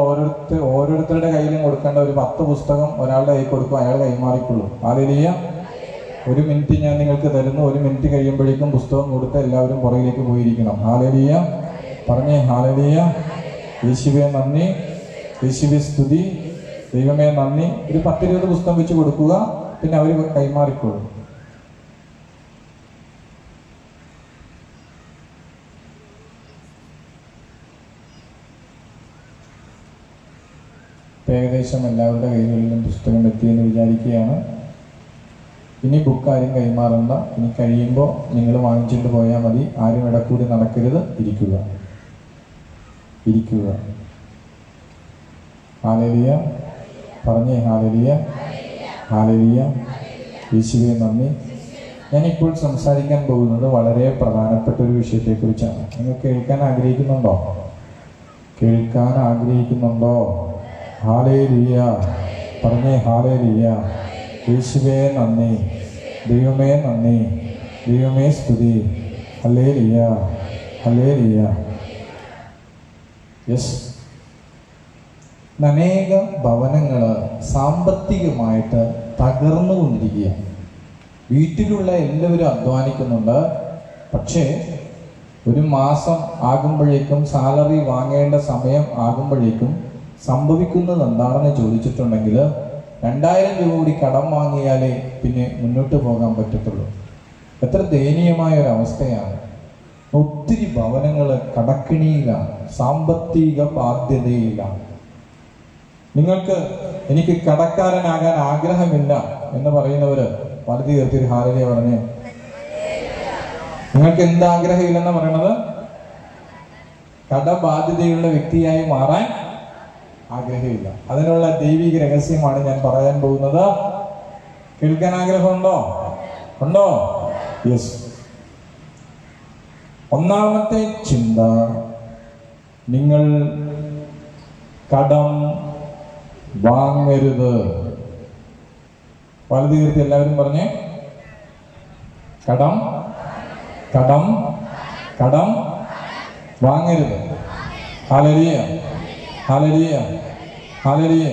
ഓരോരുത്തരുടെ കയ്യിലും കൊടുക്കേണ്ട ഒരു 10 പുസ്തകം ഒരാളുടെ കൈ കൊടുക്കും, അയാൾ കൈമാറിക്കൊള്ളൂ. ഹല്ലേലൂയ. 1 മിനിറ്റ് ഞാൻ നിങ്ങൾക്ക് തരുന്നു. 1 മിനിറ്റ് കഴിയുമ്പോഴേക്കും പുസ്തകം കൊടുത്ത് എല്ലാവരും പുറകിലേക്ക് പോയിരിക്കണം. ഹല്ലേലൂയ. പറഞ്ഞേ ഹല്ലേലൂയ. യേശുവേ നന്ദി, യേശുവേ സ്തുതി, ദൈവമേ നന്ദി. ഒരു 10-20 പുസ്തകം വെച്ച് കൊടുക്കുക, പിന്നെ അവർ കൈമാറിക്കൊള്ളും. ഏകദേശം എല്ലാവരുടെ കൈകളിലും പുസ്തകം എത്തിയെന്ന് വിചാരിക്കുകയാണ്. ഇനി ബുക്ക് ആരും കൈമാറണ്ട. ഇനി കഴിയുമ്പോൾ നിങ്ങൾ വാങ്ങിച്ചിട്ട് പോയാൽ മതി. ആരും ഇടക്കൂടി നടക്കരുത്. ഇരിക്കുക. ഹല്ലേലൂയ. പറഞ്ഞേ ഹല്ലേലൂയ, ഹല്ലേലൂയ. യേശുവേ നന്ദി. ഞാനിപ്പോൾ സംസാരിക്കാൻ പോകുന്നത് വളരെ പ്രധാനപ്പെട്ട ഒരു വിഷയത്തെക്കുറിച്ചാണ്. നിങ്ങൾ കേൾക്കാൻ ആഗ്രഹിക്കുന്നുണ്ടോ? ഹല്ലേലൂയ. പറഞ്ഞേ ഹല്ലേലൂയ. യേശുവേ നന്ദി, ദൈവമേ നന്ദി, ദൈവമേ സ്തുതി. Hallelujah, hallelujah. യെസ്, അനേക ഭവനങ്ങൾ സാമ്പത്തികമായിട്ട് തകർന്നുകൊണ്ടിരിക്കുകയാണ്. വീട്ടിലുള്ള എല്ലാവരും അധ്വാനിക്കുന്നുണ്ട്, പക്ഷേ ഒരു മാസം ആകുമ്പോഴേക്കും, സാലറി വാങ്ങേണ്ട സമയം ആകുമ്പോഴേക്കും സംഭവിക്കുന്നത് എന്താണെന്ന് ചോദിച്ചിട്ടുണ്ടെങ്കിൽ 2000 രൂപ കൂടി കടം വാങ്ങിയാലേ പിന്നെ മുന്നോട്ട് പോകാൻ പറ്റത്തുള്ളൂ. എത്ര ദയനീയമായ ഒരവസ്ഥയാണ്. ഒത്തിരി ഭവനങ്ങൾ കടക്കിണിയിലാണ്, സാമ്പത്തിക ബാധ്യതയിലാണ്. എനിക്ക് കടക്കാരനാകാൻ ആഗ്രഹമില്ല എന്ന് പറയുന്നവര് വളരെ ഉയർത്തി ഹാലലിയ പറഞ്ഞേ. നിങ്ങൾക്ക് എന്താഗ്രഹമില്ലെന്ന് പറയണത്? കടബാധ്യതയുള്ള വ്യക്തിയായി മാറാൻ ആഗ്രഹമില്ല. അതിനുള്ള ദൈവിക രഹസ്യമാണ് ഞാൻ പറയാൻ പോകുന്നത്. കേൾക്കാൻ ആഗ്രഹമുണ്ടോ? ഉണ്ടോ? യെസ്. ഒന്നാമത്തെ ചിന്ത, നിങ്ങൾ കടം വാങ്ങരുത്. വലതു കീർത്തി എല്ലാവരും പറഞ്ഞേ. കടം കടം കടം വാങ്ങരുത്. ഹല്ലേലൂയ, ഹല്ലേലൂയ, ഹല്ലേലൂയ.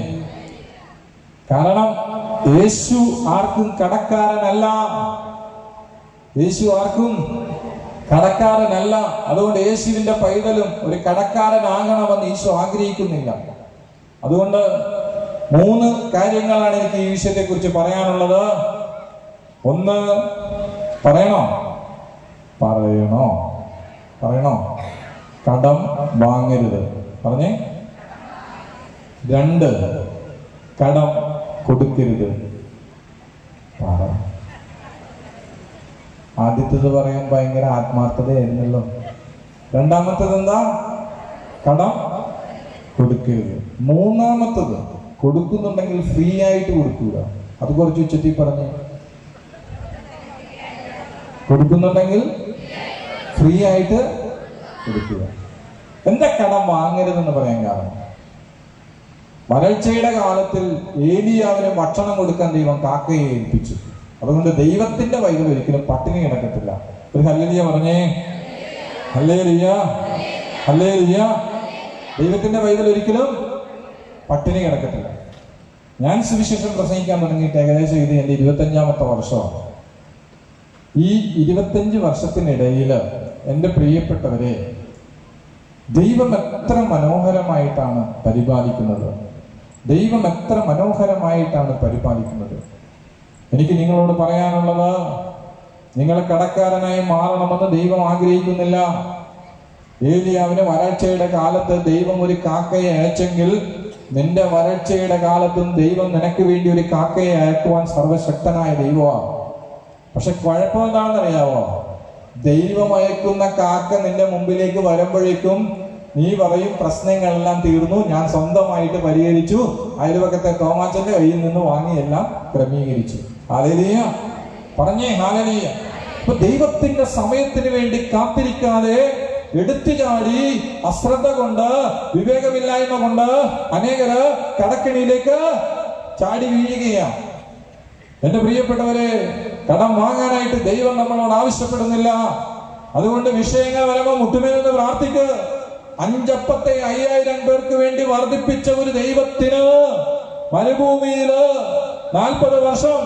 കാരണം യേശു ആർക്കും കടക്കാരനല്ല. യേശു ആർക്കും കടക്കാരനല്ല. അതുകൊണ്ട് യേശുവിന്റെ പൈതലും ഒരു കടക്കാരനാകണമെന്ന് ഈശോ ആഗ്രഹിക്കുന്നില്ല. അതുകൊണ്ട് 3 കാര്യങ്ങളാണ് എനിക്ക് ഈ വിഷയത്തെ കുറിച്ച് പറയാനുള്ളത്. ഒന്ന്, പറയണോ? കടം വാങ്ങരുത്. പറഞ്ഞേ. 2, കടം കൊടുക്കരുത്. ആദ്യത്തേത് പറയാൻ ഭയങ്കര ആത്മാർത്ഥതയായിരുന്നല്ലോ. രണ്ടാമത്തേത് എന്താ? കടം കൊടുക്കരുത്. മൂന്നാമത്തത്, കൊടുക്കുന്നുണ്ടെങ്കിൽ ഫ്രീ ആയിട്ട് കൊടുക്കുക. അത് കുറച്ച് ഉച്ചത്തിൽ പറഞ്ഞേ. കൊടുക്കുന്നുണ്ടെങ്കിൽ ഫ്രീ ആയിട്ട് കൊടുക്കുക. എന്താ കടം വാങ്ങരുതെന്ന് പറയാൻ കാരണം? വരൾച്ചയുടെ കാലത്തിൽ ഏലിയാവിന് ഭക്ഷണം കൊടുക്കാൻ ദൈവം കാക്കയെ ഏൽപ്പിച്ചു. അതുകൊണ്ട് ദൈവത്തിന്റെ പൈതൽ ഒരിക്കലും പട്ടിണി കിടക്കത്തില്ല. ഒരു ഹല്ലേലൂയ പറഞ്ഞേ. Hallelujah, hallelujah. ദൈവത്തിന്റെ പൈതൽ ഒരിക്കലും പട്ടിണി കിടക്കത്തില്ല. ഞാൻ സുവിശേഷം പ്രസംഗിക്കാൻ തുടങ്ങിയിട്ട് ഏകദേശം ഇത് എൻ്റെ 25ാമത്തെ വർഷമാണ്. ഈ 25 വർഷത്തിനിടയിൽ എൻ്റെ പ്രിയപ്പെട്ടവരെ, ദൈവം എത്ര മനോഹരമായിട്ടാണ് പരിപാലിക്കുന്നത്. ദൈവം എത്ര മനോഹരമായിട്ടാണ് പരിപാലിക്കുന്നത്. എനിക്ക് നിങ്ങളോട് പറയാനുള്ളത്, നിങ്ങൾ കടക്കാരനായി മാറണമെന്ന് ദൈവം ആഗ്രഹിക്കുന്നില്ല. ഏലിയാവിന് വരൾച്ചയുടെ കാലത്ത് ദൈവം ഒരു കാക്കയെ അയച്ചെങ്കിൽ, നിന്റെ വരൾച്ചയുടെ കാലത്തും ദൈവം നിനക്ക് വേണ്ടി ഒരു കാക്കയെ അയക്കുവാൻ സർവശക്തനായ ദൈവമാണ്. പക്ഷെ കുഴപ്പം എന്താണെന്നറിയാവോ? ദൈവം അയക്കുന്ന കാക്ക നിന്റെ മുമ്പിലേക്ക് വരുമ്പോഴേക്കും നീ പറയും, പ്രശ്നങ്ങളെല്ലാം തീർന്നു, ഞാൻ സ്വന്തമായിട്ട് പരിഹരിച്ചു, അയൽവക്കത്തെ തോമാച്ചന്റെ കയ്യിൽ നിന്ന് വാങ്ങിയെല്ലാം ക്രമീകരിച്ചു. ഹല്ലേലൂയ പറഞ്ഞേ. ഹല്ലേലൂയ. അപ്പൊ ദൈവത്തിന്റെ സമയത്തിന് വേണ്ടി കാത്തിരിക്കാതെ എടുത്തു ചാടി അശ്രദ്ധ കൊണ്ട്, വിവേകമില്ലായ്മ കൊണ്ട് അനേകര് കടക്കിണിയിലേക്ക് ചാടി വീഴുകയാണ്. എന്റെ പ്രിയപ്പെട്ടവരെ, കടം വാങ്ങാനായിട്ട് ദൈവം നമ്മളോട് ആവശ്യപ്പെടുന്നില്ല. അതുകൊണ്ട് വിഷയങ്ങൾ വരുമ്പോൾ മുട്ടുമേലെന്ന് പ്രാർത്ഥിക്ക്. 5 അപ്പത്തെ 5000 പേർക്ക് വേണ്ടി വർദ്ധിപ്പിച്ച ഒരു ദൈവത്തിന് മരുഭൂമിയില് 40 വർഷം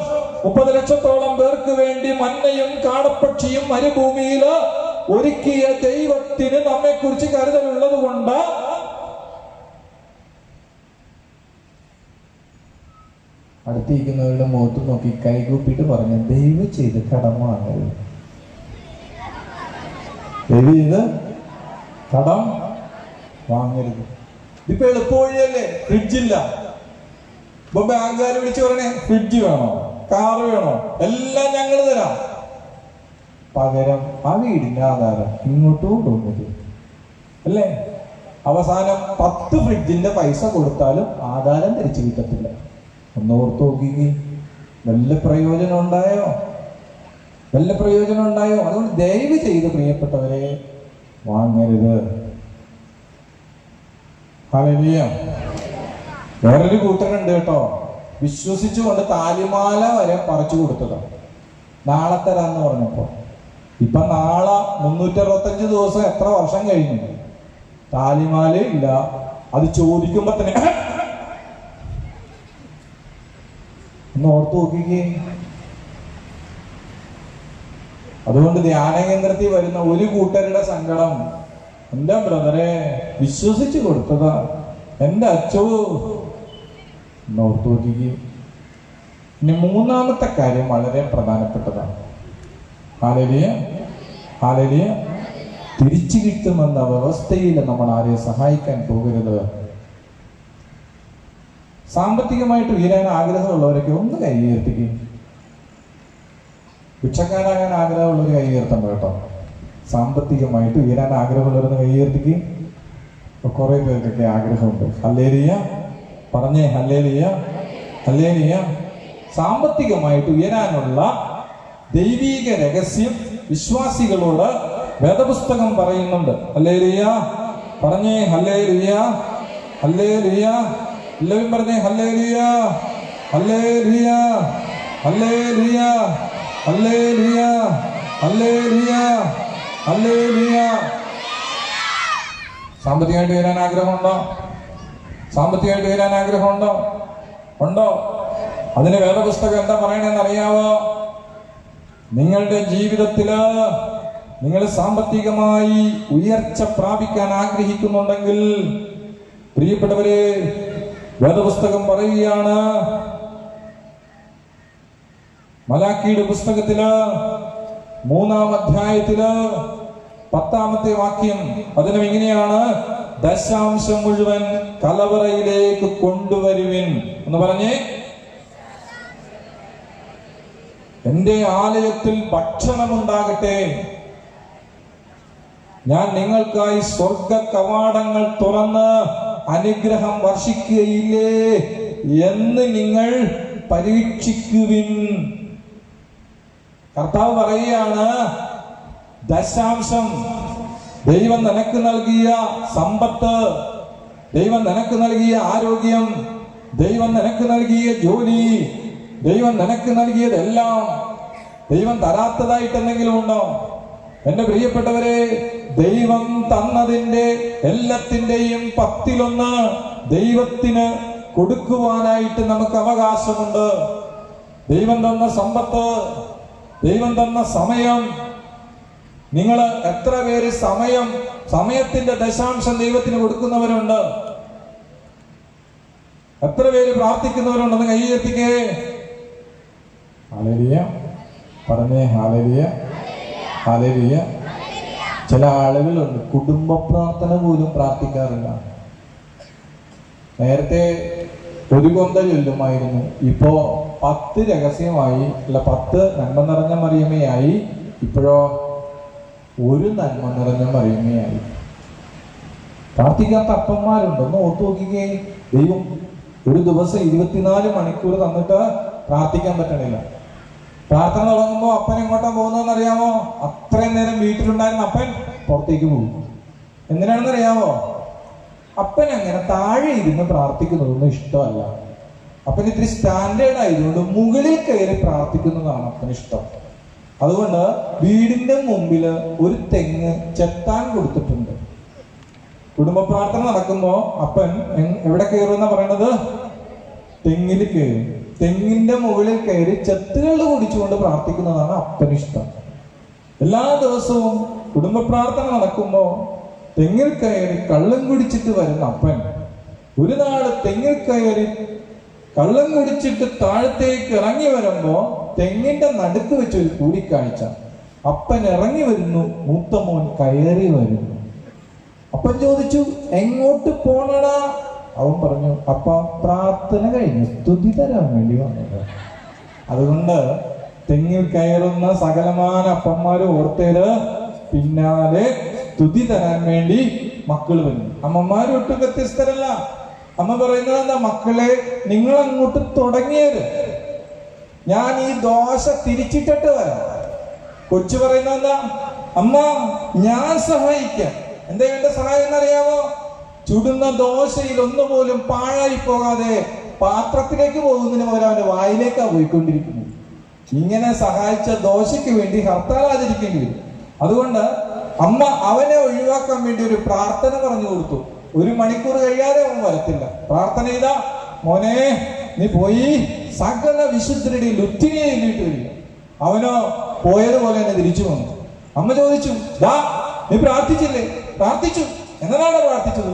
30 ലക്ഷത്തോളം പേർക്ക് വേണ്ടി മന്നയും കാടപ്പക്ഷിയും മരുഭൂമിയില് ഒരുക്കിയ ദൈവത്തിന് നമ്മെ കുറിച്ച് കരുതലുള്ളത് കൊണ്ട് അടുത്തിരിക്കുന്നവരുടെ മുഖത്ത് നോക്കി കൈകൂപ്പിട്ട് പറഞ്ഞു, ദൈവം ചെയ്ത് കടം വാങ്ങരുത്. ദൈവം ചെയ്ത് കടം വാങ്ങരുത്. ഇപ്പൊ എളുപ്പവഴിയല്ലേ? ഫ്രിഡ്ജില്ല. ഇപ്പൊ ബാങ്കുകാർ വിളിച്ചു പറഞ്ഞേ, ഫ്രിഡ്ജ് വേണോ, കാറ് വേണോ, എല്ലാം ഞങ്ങൾ തരാം. പകരം ആ വീടിന്റെ ആധാരം ഇങ്ങോട്ടും കൊണ്ടുവന്നത് അല്ലേ? അവസാനം 10 ഫ്രിഡ്ജിന്റെ പൈസ കൊടുത്താലും ആധാരം തിരിച്ചു കിട്ടത്തില്ല. ഒന്നോർത്ത് നോക്കി, വല്ല പ്രയോജനം ഉണ്ടായോ? വല്ല പ്രയോജനം ഉണ്ടായോ? അതുകൊണ്ട് ദയവ് ചെയ്ത് പ്രിയപ്പെട്ടവരെ വാങ്ങരുത്. ഹല്ലേലൂയ. വേറൊരു കൂട്ടരുണ്ട് കേട്ടോ, വിശ്വസിച്ചുകൊണ്ട് താലിമാല വരെ പറിച്ചു കൊടുത്തതാണ്. നാളെ തരാന്ന് പറഞ്ഞപ്പോ, ഇപ്പൊ നാളെ 365 ദിവസം എത്ര വർഷം കഴിഞ്ഞു, താലിമാല ഇല്ല. അത് ചോദിക്കുമ്പോ തന്നെ ഒന്ന് ഓർത്തു നോക്കിക്കേ. അതുകൊണ്ട് ധ്യാന കേന്ദ്രത്തിൽ വരുന്ന ഒരു കൂട്ടരുടെ സങ്കടം എന്റെ ബ്രദറെ വിശ്വസിച്ച് കൊടുത്തതാ, എന്റെ അച്ചോ, ഒന്ന് ഓർത്തു നോക്കിക്കേ. ഇനി മൂന്നാമത്തെ കാര്യം വളരെ പ്രധാനപ്പെട്ടതാണ്. Hallelujah, hallelujah. തിരിച്ചു കിട്ടുമെന്ന വ്യവസ്ഥയിൽ നമ്മൾ ആരെയും സഹായിക്കാൻ പോകരുത്. സാമ്പത്തികമായിട്ട് ഉയരാൻ ആഗ്രഹമുള്ളവരൊക്കെ ഒന്ന് കൈ ഉയർത്തിക്കും. ഭിക്ഷക്കാരാകാൻ ആഗ്രഹമുള്ളവർ കൈ ഉയർത്തണം കേട്ടോ. സാമ്പത്തികമായിട്ട് ഉയരാൻ ആഗ്രഹമുള്ളവരൊന്ന് കൈ ഉയർത്തിക്കും. കുറെ പേർക്കൊക്കെ ആഗ്രഹമുണ്ട്. ഹല്ലേലൂയ പറഞ്ഞേ, ഹല്ലേലൂയ, ഹല്ലേലൂയ. സാമ്പത്തികമായിട്ട് ഉയരാനുള്ള ദൈവീക രഹസ്യം വിശ്വാസികളോട് വേദപുസ്തകം പറയുന്നുണ്ട്. ഹല്ലേലൂയ പറഞ്ഞേ, ഹല്ലേലൂയ, ഹല്ലേലൂയ. എല്ലാവരും പറഞ്ഞേ ഹല്ലേലൂയ, ഹല്ലേലൂയ, ഹല്ലേലൂയ, ഹല്ലേലൂയ, ഹല്ലേലൂയ, ഹല്ലേലൂയ. സാമ്പത്തികമായിട്ട് ഉയരാൻ ആഗ്രഹമുണ്ടോ? സാമ്പത്തികമായിട്ട് ഉയരാൻ ആഗ്രഹമുണ്ടോ? ഉണ്ടോ? അതിന് വേദപുസ്തകം എന്താ പറയണെന്ന് അറിയാവോ? നിങ്ങളുടെ ജീവിതത്തില് നിങ്ങൾ സാമ്പത്തികമായി ഉയർച്ച പ്രാപിക്കാൻ ആഗ്രഹിക്കുന്നുണ്ടെങ്കിൽ പ്രിയപ്പെട്ടവരെ, വേദപുസ്തകം പറയുകയാണ്, മലാക്കിയുടെ പുസ്തകത്തില് 3-ാം അധ്യായത്തില് 10-ാമത്തെ വാക്യം അതിനും ഇങ്ങനെയാണ്: ദശാംശം മുഴുവൻ കലവറയിലേക്ക് കൊണ്ടുവരുവിൻ എന്ന് പറഞ്ഞേ. എന്റെ ആലയത്തിൽ ഭക്ഷണമുണ്ടാകട്ടെ, ഞാൻ നിങ്ങൾക്കായി സ്വർഗ കവാടങ്ങൾ തുറന്ന് അനുഗ്രഹം വർഷിക്കുകയില്ലേ എന്ന് നിങ്ങൾ പരീക്ഷിക്കുവിൻ. കർത്താവ് പറയുകയാണ്, ദശാംശം, ദൈവം നിനക്ക് നൽകിയ സമ്പത്ത്, ദൈവം നിനക്ക് നൽകിയ ആരോഗ്യം, ദൈവം നിനക്ക് നൽകിയ ജോലി, ദൈവം നിനക്ക് നൽകിയതെല്ലാം ദൈവം തരാത്തതായിട്ട് എന്തെങ്കിലും ഉണ്ടോ? എന്റെ പ്രിയപ്പെട്ടവരെ, ദൈവം തന്നതിന്റെ എല്ലാത്തിന്റെയും 10-1 ദൈവത്തിന് കൊടുക്കുവാനായിട്ട് നമുക്ക് അവകാശമുണ്ട്. ദൈവം തന്ന സമ്പത്ത്, ദൈവം തന്ന സമയം. നിങ്ങൾ എത്ര പേര് സമയത്തിന്റെ ദശാംശം ദൈവത്തിന് കൊടുക്കുന്നവരുണ്ട്? എത്ര പേര് പ്രാർത്ഥിക്കുന്നവരുണ്ടെന്ന് കൈ ഉയർത്തിക്കേ. ഹല്ലേലൂയ പറഞ്ഞേ, ഹല്ലേലൂയ, ഹല്ലേലൂയ. ചില ആളുകളുണ്ട് കുടുംബ പ്രാർത്ഥന പോലും പ്രാർത്ഥിക്കാറില്ല. നേരത്തെ ഒരു കൊന്ത ചൊല്ലുമായിരുന്നു, ഇപ്പോ 10 രഹസ്യമായി, അല്ല 10 നന്മ നിറഞ്ഞ മറിയമയായി, ഇപ്പോഴോ ഒരു നന്മ നിറഞ്ഞ മറിയമയായി. പ്രാർത്ഥിക്കാത്ത അപ്പന്മാരുണ്ടെന്ന് ഓർത്തു നോക്കിക്കേ. ദൈവം ഒരു ദിവസം 24 മണിക്കൂർ തന്നിട്ട് പ്രാർത്ഥിക്കാൻ പറ്റണില്ല. പ്രാർത്ഥന തുടങ്ങുമ്പോ അപ്പൻ എങ്ങോട്ടാ പോകുന്നതെന്ന് അറിയാമോ? അത്രയും നേരം വീട്ടിലുണ്ടായിരുന്ന അപ്പൻ പുറത്തേക്ക് പോകും. എന്തിനാണെന്ന് അറിയാമോ? അപ്പൻ അങ്ങനെ താഴെ ഇരുന്ന് പ്രാർത്ഥിക്കുന്നതൊന്നും ഇഷ്ടമല്ല. അപ്പൻ ഇത്തിരി സ്റ്റാൻഡേർഡ് ആയതുകൊണ്ട് മുകളിൽ കയറി പ്രാർത്ഥിക്കുന്നതാണ് അപ്പന് ഇഷ്ടം. അതുകൊണ്ട് വീടിന്റെ മുമ്പില് ഒരു തെങ്ങ് ചെത്താൻ കൊടുത്തിട്ടുണ്ട്. കുടുംബ പ്രാർത്ഥന നടക്കുമ്പോ അപ്പൻ എവിടെ കയറുമെന്നാ പറയണത്? തെങ്ങിൽ കയറും. തെങ്ങിന്റെ മുകളിൽ കയറി ചെത്തുകൾ കുടിച്ചുകൊണ്ട് പ്രാർത്ഥിക്കുന്നതാണ് അപ്പനിഷ്ടം. എല്ലാ ദിവസവും കുടുംബ പ്രാർത്ഥന നടക്കുമ്പോ തെങ്ങിൽ കയറി കള്ളം കുടിച്ചിട്ട് വരുന്ന അപ്പൻ ഒരു നാള് തെങ്ങിൽ കയറി കള്ളം കുടിച്ചിട്ട് താഴത്തേക്ക് ഇറങ്ങി വരുമ്പോ തെങ്ങിന്റെ നടുക്ക് വെച്ചൊരു കൂടിക്കാഴ്ച. അപ്പൻ ഇറങ്ങി വരുന്നു, മൂത്ത മോൻ കയറി വരുന്നു. അപ്പൻ ചോദിച്ചു, എങ്ങോട്ട് പോണടാ? അവൻ പറഞ്ഞു, അപ്പ പ്രാർത്ഥന കഴിഞ്ഞു സ്തുതി തരാൻ വേണ്ടി വന്നത്. അതുകൊണ്ട് തെങ്ങിൽ കയറുന്ന സകലമാന അപ്പന്മാര് ഓർത്തേര് പിന്നാലെ സ്തുതി തരാൻ വേണ്ടി മക്കൾ വന്നു. അമ്മമാര് ഒട്ടും വ്യത്യസ്തരല്ല. അമ്മ പറയുന്നത് എന്താ? മക്കളെ, നിങ്ങൾ അങ്ങോട്ട് തുടങ്ങിയത്, ഞാൻ ഈ ദോശ തിരിച്ചിട്ടിട്ട് വരാം. കൊച്ചു പറയുന്നത് എന്താ? അമ്മ, ഞാൻ സഹായിക്കാം. എന്താ വേണ്ട സഹായം എന്നറിയാമോ? ചുടുന്ന ദോശയിൽ ഒന്നുപോലും പാഴായി പോകാതെ പാത്രത്തിലേക്ക് പോകുന്നതിന് പകരം അവന്റെ വായിലേക്കാ പോയിക്കൊണ്ടിരിക്കുന്നത്. ഇങ്ങനെ സഹായിച്ച ദോശയ്ക്ക് വേണ്ടി ഹർത്താൽ ആചരിക്കേണ്ടി വരും. അതുകൊണ്ട് അമ്മ അവനെ ഒഴിവാക്കാൻ വേണ്ടി ഒരു പ്രാർത്ഥന പറഞ്ഞു കൊടുത്തു. 1 മണിക്കൂർ കഴിയാതെ അവൻ വരത്തില്ല. പ്രാർത്ഥന ചെയ്താ, മോനെ നീ പോയി സകല വിശുദ്ധരുടെയും ലുത്തിനെ എഴുതിയിട്ട് വരിക. അവനോ പോയതുപോലെ തന്നെ തിരിച്ചു വന്നു. അമ്മ ചോദിച്ചു, ദാ നീ പ്രാർത്ഥിച്ചില്ലേ? പ്രാർത്ഥിച്ചു. എന്നതാണ് പ്രാർത്ഥിച്ചത്?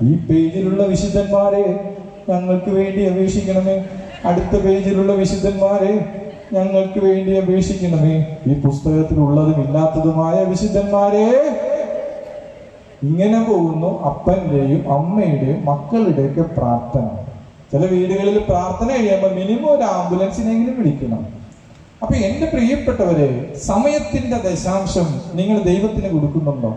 ഈ പേജിലുള്ള വിശുദ്ധന്മാരെ ഞങ്ങൾക്ക് വേണ്ടി അപേക്ഷിക്കണമേ, അടുത്ത പേജിലുള്ള വിശുദ്ധന്മാരെ ഞങ്ങൾക്ക് വേണ്ടി അപേക്ഷിക്കണമേ, ഈ പുസ്തകത്തിലുള്ളതും ഇല്ലാത്തതുമായ വിശുദ്ധന്മാരെ. ഇങ്ങനെ പോകുന്നു അപ്പന്റെയും അമ്മയുടെയും മക്കളുടെയൊക്കെ പ്രാർത്ഥന. ചില വീടുകളിൽ പ്രാർത്ഥന കഴിയുമ്പോൾ മിനിമം ഒരു ആംബുലൻസിനെങ്കിലും വിളിക്കണം. അപ്പൊ എന്റെ പ്രിയപ്പെട്ടവരെ, സമയത്തിന്റെ ദശാംശം നിങ്ങൾ ദൈവത്തിന് കൊടുക്കുന്നുണ്ടോ?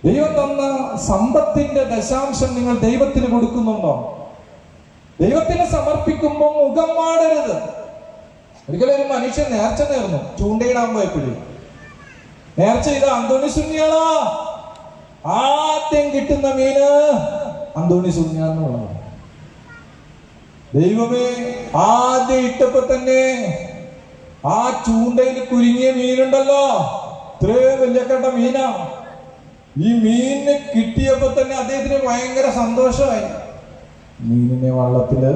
ദൈവം തന്ന സമ്പത്തിന്റെ ദശാംശം നിങ്ങൾ ദൈവത്തിന് കൊടുക്കുന്നുണ്ടോ? ദൈവത്തിന് സമർപ്പിക്കുമ്പോൾ മുഖം മാടരുത്. ഒരിക്കലും ഒരു മനുഷ്യൻ നേർച്ച നേർന്നു, ചൂണ്ടയിടാൻ പോയപ്പോഴേ നേർച്ച ചെയ്ത അന്തോണി സുന്യാളാ, ആദ്യം കിട്ടുന്ന മീന് അന്തോണി സുന്യാന്നുള്ളതാണ്. ദൈവമേ, ആദ്യം ഇട്ടപ്പോ തന്നെ ആ ചൂണ്ടയിൽ കുരുങ്ങിയ മീനുണ്ടല്ലോ, ഇത്രയും വലിയ കണ്ട മീനാ. ഈ മീനിനെ കിട്ടിയപ്പോ തന്നെ അദ്ദേഹത്തിന് ഭയങ്കര സന്തോഷമായി. മീനിനെ വള്ളത്തില്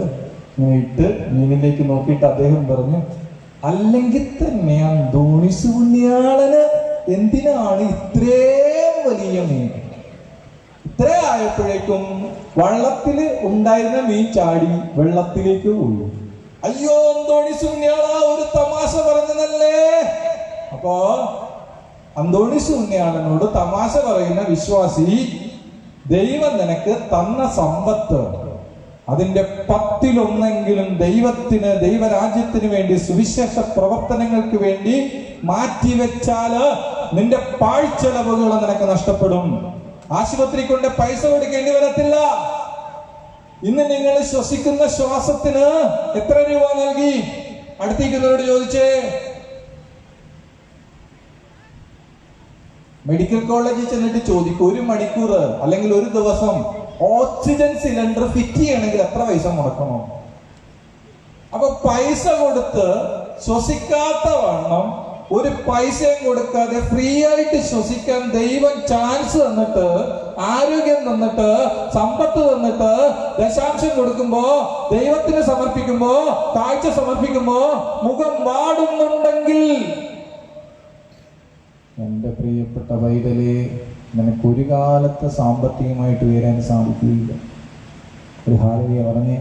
ഇങ്ങനെ ഇട്ട് മീനിലേക്ക് നോക്കിയിട്ട് അദ്ദേഹം പറഞ്ഞു, അല്ലെങ്കിൽ തന്നെ അന്തോണീസ് പുണ്യാളന് എന്തിനാണ് ഇത്രയും വലിയ മീൻ? ഇത്ര ആയപ്പോഴേക്കും വള്ളത്തില് ഉണ്ടായിരുന്ന മീൻ ചാടി വെള്ളത്തിലേക്ക് പോയി. അയ്യോ അന്തോണീസ് പുണ്യാള, ഒരു തമാശ പറഞ്ഞതല്ലേ. അപ്പോ അന്തോണീസ് പുണ്യാളനോട് തമാശ പറയുന്ന വിശ്വാസി, ദൈവം നിനക്ക് തന്ന സമ്പത്ത് അതിന്റെ 10-1 ദൈവത്തിന്, ദൈവരാജ്യത്തിന് വേണ്ടി, സുവിശേഷ പ്രവർത്തനങ്ങൾക്ക് വേണ്ടി മാറ്റിവെച്ചാല് നിന്റെ പാഴ്ചെലവുകൾ നിനക്ക് നഷ്ടപ്പെടും. ആശുപത്രി കൊണ്ട് പൈസ കൊടുക്കേണ്ടി വരത്തില്ല. ഇന്ന് നിങ്ങൾ ശ്വസിക്കുന്ന ശ്വാസത്തിന് എത്ര രൂപ നൽകി? അടുത്തേക്കുന്നവരോട് ചോദിച്ചേ. മെഡിക്കൽ കോളേജിൽ ചെന്നിട്ട് ചോദിക്കും, 1 മണിക്കൂർ അല്ലെങ്കിൽ ഒരു ദിവസം ഓക്സിജൻ സിലിണ്ടർ ഫിറ്റ് ചെയ്യണമെങ്കിൽ എത്ര പൈസ മുടക്കണം? അപ്പൊ പൈസ കൊടുത്ത് ശ്വസിക്കാത്ത വണ്ണം ഒരു പൈസയും കൊടുക്കാതെ ഫ്രീ ആയിട്ട് ശ്വസിക്കാൻ ദൈവം ചാൻസ് തന്നിട്ട്, ആരോഗ്യം തന്നിട്ട്, സമ്പത്ത് തന്നിട്ട്, ദശാംശം കൊടുക്കുമ്പോ, ദൈവത്തിന് സമർപ്പിക്കുമ്പോ, കാഴ്ച സമർപ്പിക്കുമ്പോ മുഖം വാടുന്നുണ്ടെങ്കിൽ, എന്റെ പ്രിയപ്പെട്ട പൈതലേ, നിനക്കൊരു കാലത്ത് സാമ്പത്തികമായിട്ട് ഉയരാൻ സാധിക്കുകയില്ല. ഒരു ഹാലലിയ പറഞ്ഞേ.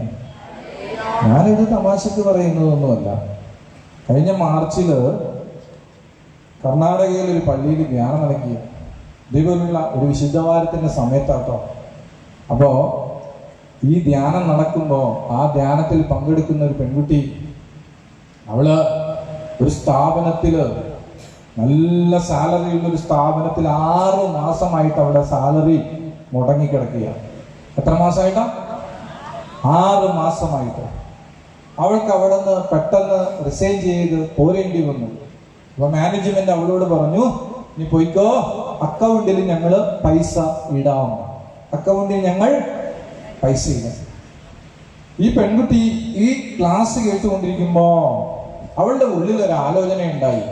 ഞാനിത് തമാശക്ക് പറയുന്നതൊന്നുമല്ല. കഴിഞ്ഞ മാർച്ചില് കർണാടകയിൽ ഒരു പള്ളിയിൽ ധ്യാനം നടക്കിയ ഇതേപോലുള്ള ഒരു വിശുദ്ധവാരത്തിന്റെ സമയത്താട്ടോ. അപ്പോ ഈ ധ്യാനം നടക്കുമ്പോ ആ ധ്യാനത്തിൽ പങ്കെടുക്കുന്ന ഒരു പെൺകുട്ടി, അവള് ഒരു സ്ഥാപനത്തില്, നല്ല സാലറി ഉള്ള ഒരു സ്ഥാപനത്തിൽ 6 മാസമായിട്ട് അവിടെ സാലറി മുടങ്ങിക്കിടക്കുക. എത്ര മാസമായിട്ടാ? 6 മാസമായിട്ട്. അവൾക്ക് അവിടെ നിന്ന് പെട്ടെന്ന് റിസൈൻ ചെയ്ത് പോരേണ്ടി വന്നു. അപ്പൊ മാനേജ്മെന്റ് അവളോട് പറഞ്ഞു, നീ പോയിക്കോ, അക്കൗണ്ടിൽ ഞങ്ങൾ പൈസ ഇടാം, അക്കൗണ്ടിൽ ഞങ്ങൾ പൈസ ഇടാം. ഈ പെൺകുട്ടി ഈ ക്ലാസ് കേട്ടുകൊണ്ടിരിക്കുമ്പോ അവളുടെ ഉള്ളിൽ ഒരു ആലോചന ഉണ്ടായി.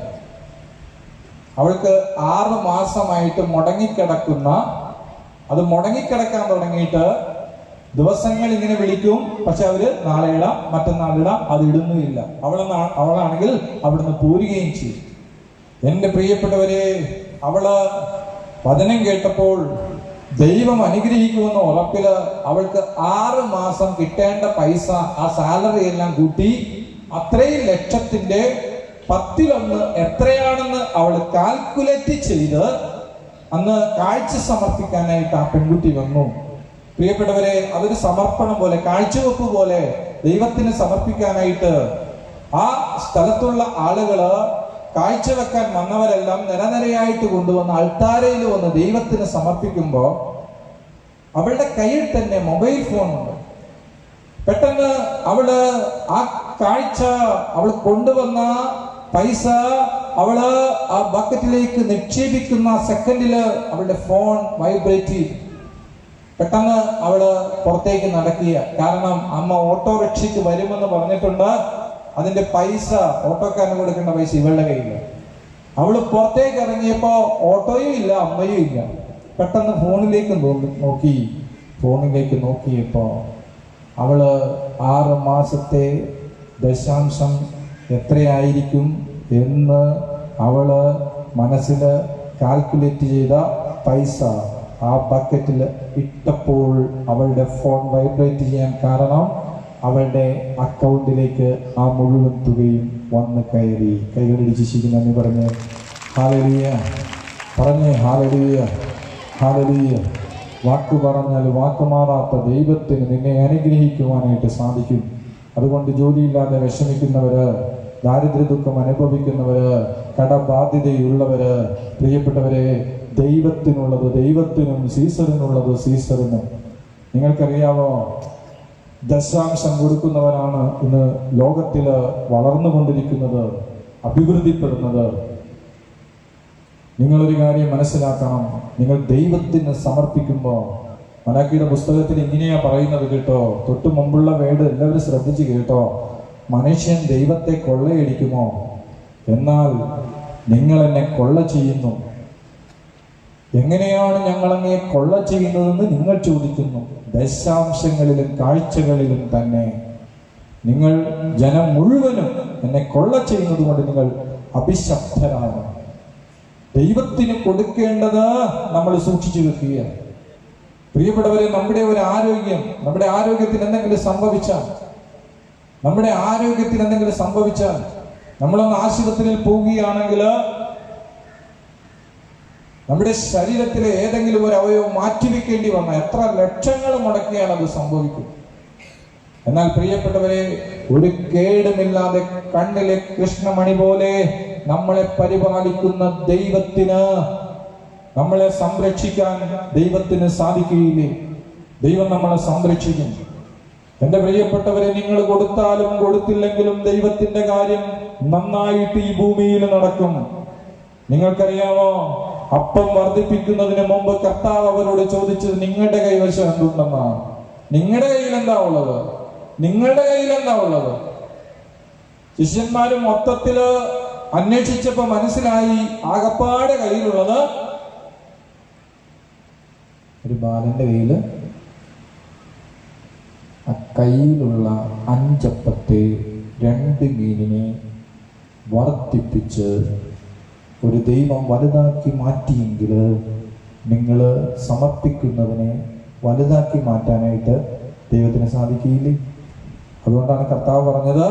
അവൾക്ക് 6 മാസമായിട്ട് മുടങ്ങിക്കിടക്കുന്ന, അത് മുടങ്ങിക്കിടക്കാൻ തുടങ്ങിയിട്ട് ദിവസങ്ങൾ ഇങ്ങനെ വിളിക്കും, പക്ഷെ അവര് നാളെ ഇടാം, മറ്റന്നാളിടാം, അത് ഇടുന്നുമില്ല. അവളാണെങ്കിൽ അവിടുന്ന് പോരുകയും ചെയ്യും. എന്റെ പ്രിയപ്പെട്ടവരെ, അവള് വചനം കേട്ടപ്പോൾ ദൈവം അനുഗ്രഹിക്കുമെന്ന ഉറപ്പില് അവൾക്ക് 6 മാസം കിട്ടേണ്ട പൈസ, ആ സാലറി എല്ലാം കൂട്ടി അത്രയും ലക്ഷത്തിന്റെ 10-1 എത്രയാണെന്ന് അവൾ കാൽക്കുലേറ്റ് ചെയ്ത് അന്ന് കാഴ്ച സമർപ്പിക്കാനായിട്ട് ആ പെൺകുട്ടി വന്നു. പ്രിയപ്പെട്ടവരെ, അതൊരു സമർപ്പണം പോലെ, കാഴ്ചവെപ്പ് പോലെ ദൈവത്തിന് സമർപ്പിക്കാനായിട്ട് ആ സ്ഥലത്തുള്ള ആളുകള്, കാഴ്ചവെക്കാൻ വന്നവരെല്ലാം നിരനിരയായിട്ട് കൊണ്ടുവന്ന് അൾത്താരയിൽ വന്ന് ദൈവത്തിന് സമർപ്പിക്കുമ്പോ അവളുടെ കയ്യിൽ തന്നെ മൊബൈൽ ഫോൺ ഉണ്ട്. പെട്ടെന്ന് അവള് ആ കാഴ്ച, അവൾ കൊണ്ടുവന്ന പൈസ അവള് ആ ബക്കറ്റിലേക്ക് നിക്ഷേപിക്കുന്ന സെക്കൻഡില് അവളുടെ ഫോൺ വൈബ്രേറ്റ് ചെയ്തു. പെട്ടെന്ന് അവള് പുറത്തേക്ക് നടക്കുക. കാരണം അമ്മ ഓട്ടോറിക്ഷയ്ക്ക് വരുമെന്ന് പറഞ്ഞിട്ടുണ്ട്. അതിന്റെ പൈസ, ഓട്ടോക്കാരന് കൊടുക്കേണ്ട പൈസ ഇവളുടെ കയ്യില്ല. അവള് പുറത്തേക്ക് ഇറങ്ങിയപ്പോ ഓട്ടോയും ഇല്ല, അമ്മയും ഇല്ല. പെട്ടെന്ന് ഫോണിലേക്ക് നോക്കി. ഫോണിലേക്ക് നോക്കിയപ്പോ അവള് 6 മാസത്തെ ദശാംശം എത്രയായിരിക്കും എന്ന് അവള് മനസ്സിൽ കാൽക്കുലേറ്റ് ചെയ്ത പൈസ ആ ബക്കറ്റിൽ ഇട്ടപ്പോൾ അവളുടെ ഫോൺ വൈബ്രേറ്റ് ചെയ്യാൻ കാരണം അവളുടെ അക്കൗണ്ടിലേക്ക് ആ മുഴുവൻ തുകയും വന്ന് കയറി. കൈകളിടിച്ച് ശിക്കുന്ന പറഞ്ഞ് ഹല്ലേലൂയ, പറഞ്ഞേ ഹല്ലേലൂയ, ഹല്ലേലൂയ. വാക്ക് പറഞ്ഞാൽ വാക്ക് മാറാത്ത ദൈവത്തിന് നിന്നെ അനുഗ്രഹിക്കുവാനായിട്ട് സാധിക്കും. അതുകൊണ്ട് ജോലിയില്ലാതെ വിഷമിക്കുന്നവര്, ദാരിദ്ര്യ ദുഃഖം അനുഭവിക്കുന്നവര്, കടബാധ്യതയുള്ളവര്, പ്രിയപ്പെട്ടവരെ, ദൈവത്തിനുള്ളത് ദൈവത്തിനും സീസറിനുള്ളത് സീസറിനും. നിങ്ങൾക്കറിയാമോ, ദശാംശം കൊടുക്കുന്നവരാണ് ഇന്ന് ലോകത്തിൽ വളർന്നുകൊണ്ടിരിക്കുന്നത്, അഭിവൃദ്ധിപ്പെടുന്നത്. നിങ്ങളൊരു കാര്യം മനസ്സിലാക്കണം, നിങ്ങൾ ദൈവത്തിന് സമർപ്പിക്കുമ്പോൾ, മലാക്കിയുടെ പുസ്തകത്തിൽ ഇങ്ങനെയാ പറയുന്നത് കേട്ടോ, തൊട്ടു മുമ്പുള്ള വേട് എല്ലാവരും ശ്രദ്ധിച്ച് കേട്ടോ. മനുഷ്യൻ ദൈവത്തെ കൊള്ളയടിക്കുമോ? എന്നാൽ നിങ്ങൾ എന്നെ കൊള്ള ചെയ്യുന്നു. എങ്ങനെയാണ് ഞങ്ങളങ്ങയെ കൊള്ള ചെയ്യുന്നതെന്ന് നിങ്ങൾ ചോദിക്കുന്നു. ദശാംശങ്ങളിലും കാഴ്ചകളിലും തന്നെ നിങ്ങൾ ജനം മുഴുവനും എന്നെ കൊള്ള ചെയ്യുന്നത് കൊണ്ട് നിങ്ങൾ അഭിശപ്തരാണ്. ദൈവത്തിന് കൊടുക്കേണ്ടത് നമ്മൾ സൂക്ഷിച്ചു വെക്കുക. പ്രിയപ്പെട്ടവരെ, നമ്മുടെ ഒരു ആരോഗ്യം, നമ്മുടെ ആരോഗ്യത്തിന് എന്തെങ്കിലും സംഭവിച്ചാൽ, നമ്മളൊന്ന് ആശുപത്രിയിൽ പോവുകയാണെങ്കിൽ നമ്മുടെ ശരീരത്തിലെ ഏതെങ്കിലും ഒരു അവയവം മാറ്റിവെക്കേണ്ടി വന്നാൽ എത്ര ലക്ഷങ്ങൾ മുടക്കിയാണ് അത് സംഭവിക്കും. എന്നാൽ പ്രിയപ്പെട്ടവരെ, ഒരു കേടുമില്ലാതെ കണ്ണിലെ കൃഷ്ണമണി പോലെ നമ്മളെ പരിപാലിക്കുന്ന ദൈവത്തിന്, നമ്മളെ സംരക്ഷിക്കാൻ ദൈവത്തിന് സാധിക്കുകയില്ലേ? ദൈവം നമ്മളെ സംരക്ഷിക്കും. എന്റെ പ്രിയപ്പെട്ടവരെ, നിങ്ങൾ കൊടുത്താലും കൊടുത്തില്ലെങ്കിലും ദൈവത്തിന്റെ കാര്യം നന്നായിട്ട് ഈ ഭൂമിയിൽ നടക്കും. നിങ്ങൾക്കറിയാമോ, അപ്പം വർദ്ധിപ്പിക്കുന്നതിന് മുമ്പ് കർത്താവ് അവരോട് ചോദിച്ചത് നിങ്ങളുടെ കൈവശം എന്തുണ്ടെന്നാണ്. നിങ്ങളുടെ കയ്യിൽ എന്താ ഉള്ളത്? നിങ്ങളുടെ കയ്യിൽ എന്താ ഉള്ളത്? ശിഷ്യന്മാര് മൊത്തത്തില് അന്വേഷിച്ചപ്പോ മനസ്സിലായി, ആകപ്പാടെ കയ്യിലുള്ളത് ഒരു ബാലന്റെ കയ്യില് ആ കയ്യിലുള്ള 5 അപ്പത്തെ 2 മീനിനെ വർദ്ധിപ്പിച്ച് ഒരു ദൈവം വലുതാക്കി മാറ്റിയെങ്കിൽ നിങ്ങൾ സമർപ്പിക്കുന്നതിനെ വലുതാക്കി മാറ്റാനായിട്ട് ദൈവത്തിന് സാധിക്കില്ലേ? അതുകൊണ്ടാണ് കർത്താവ് പറഞ്ഞത്,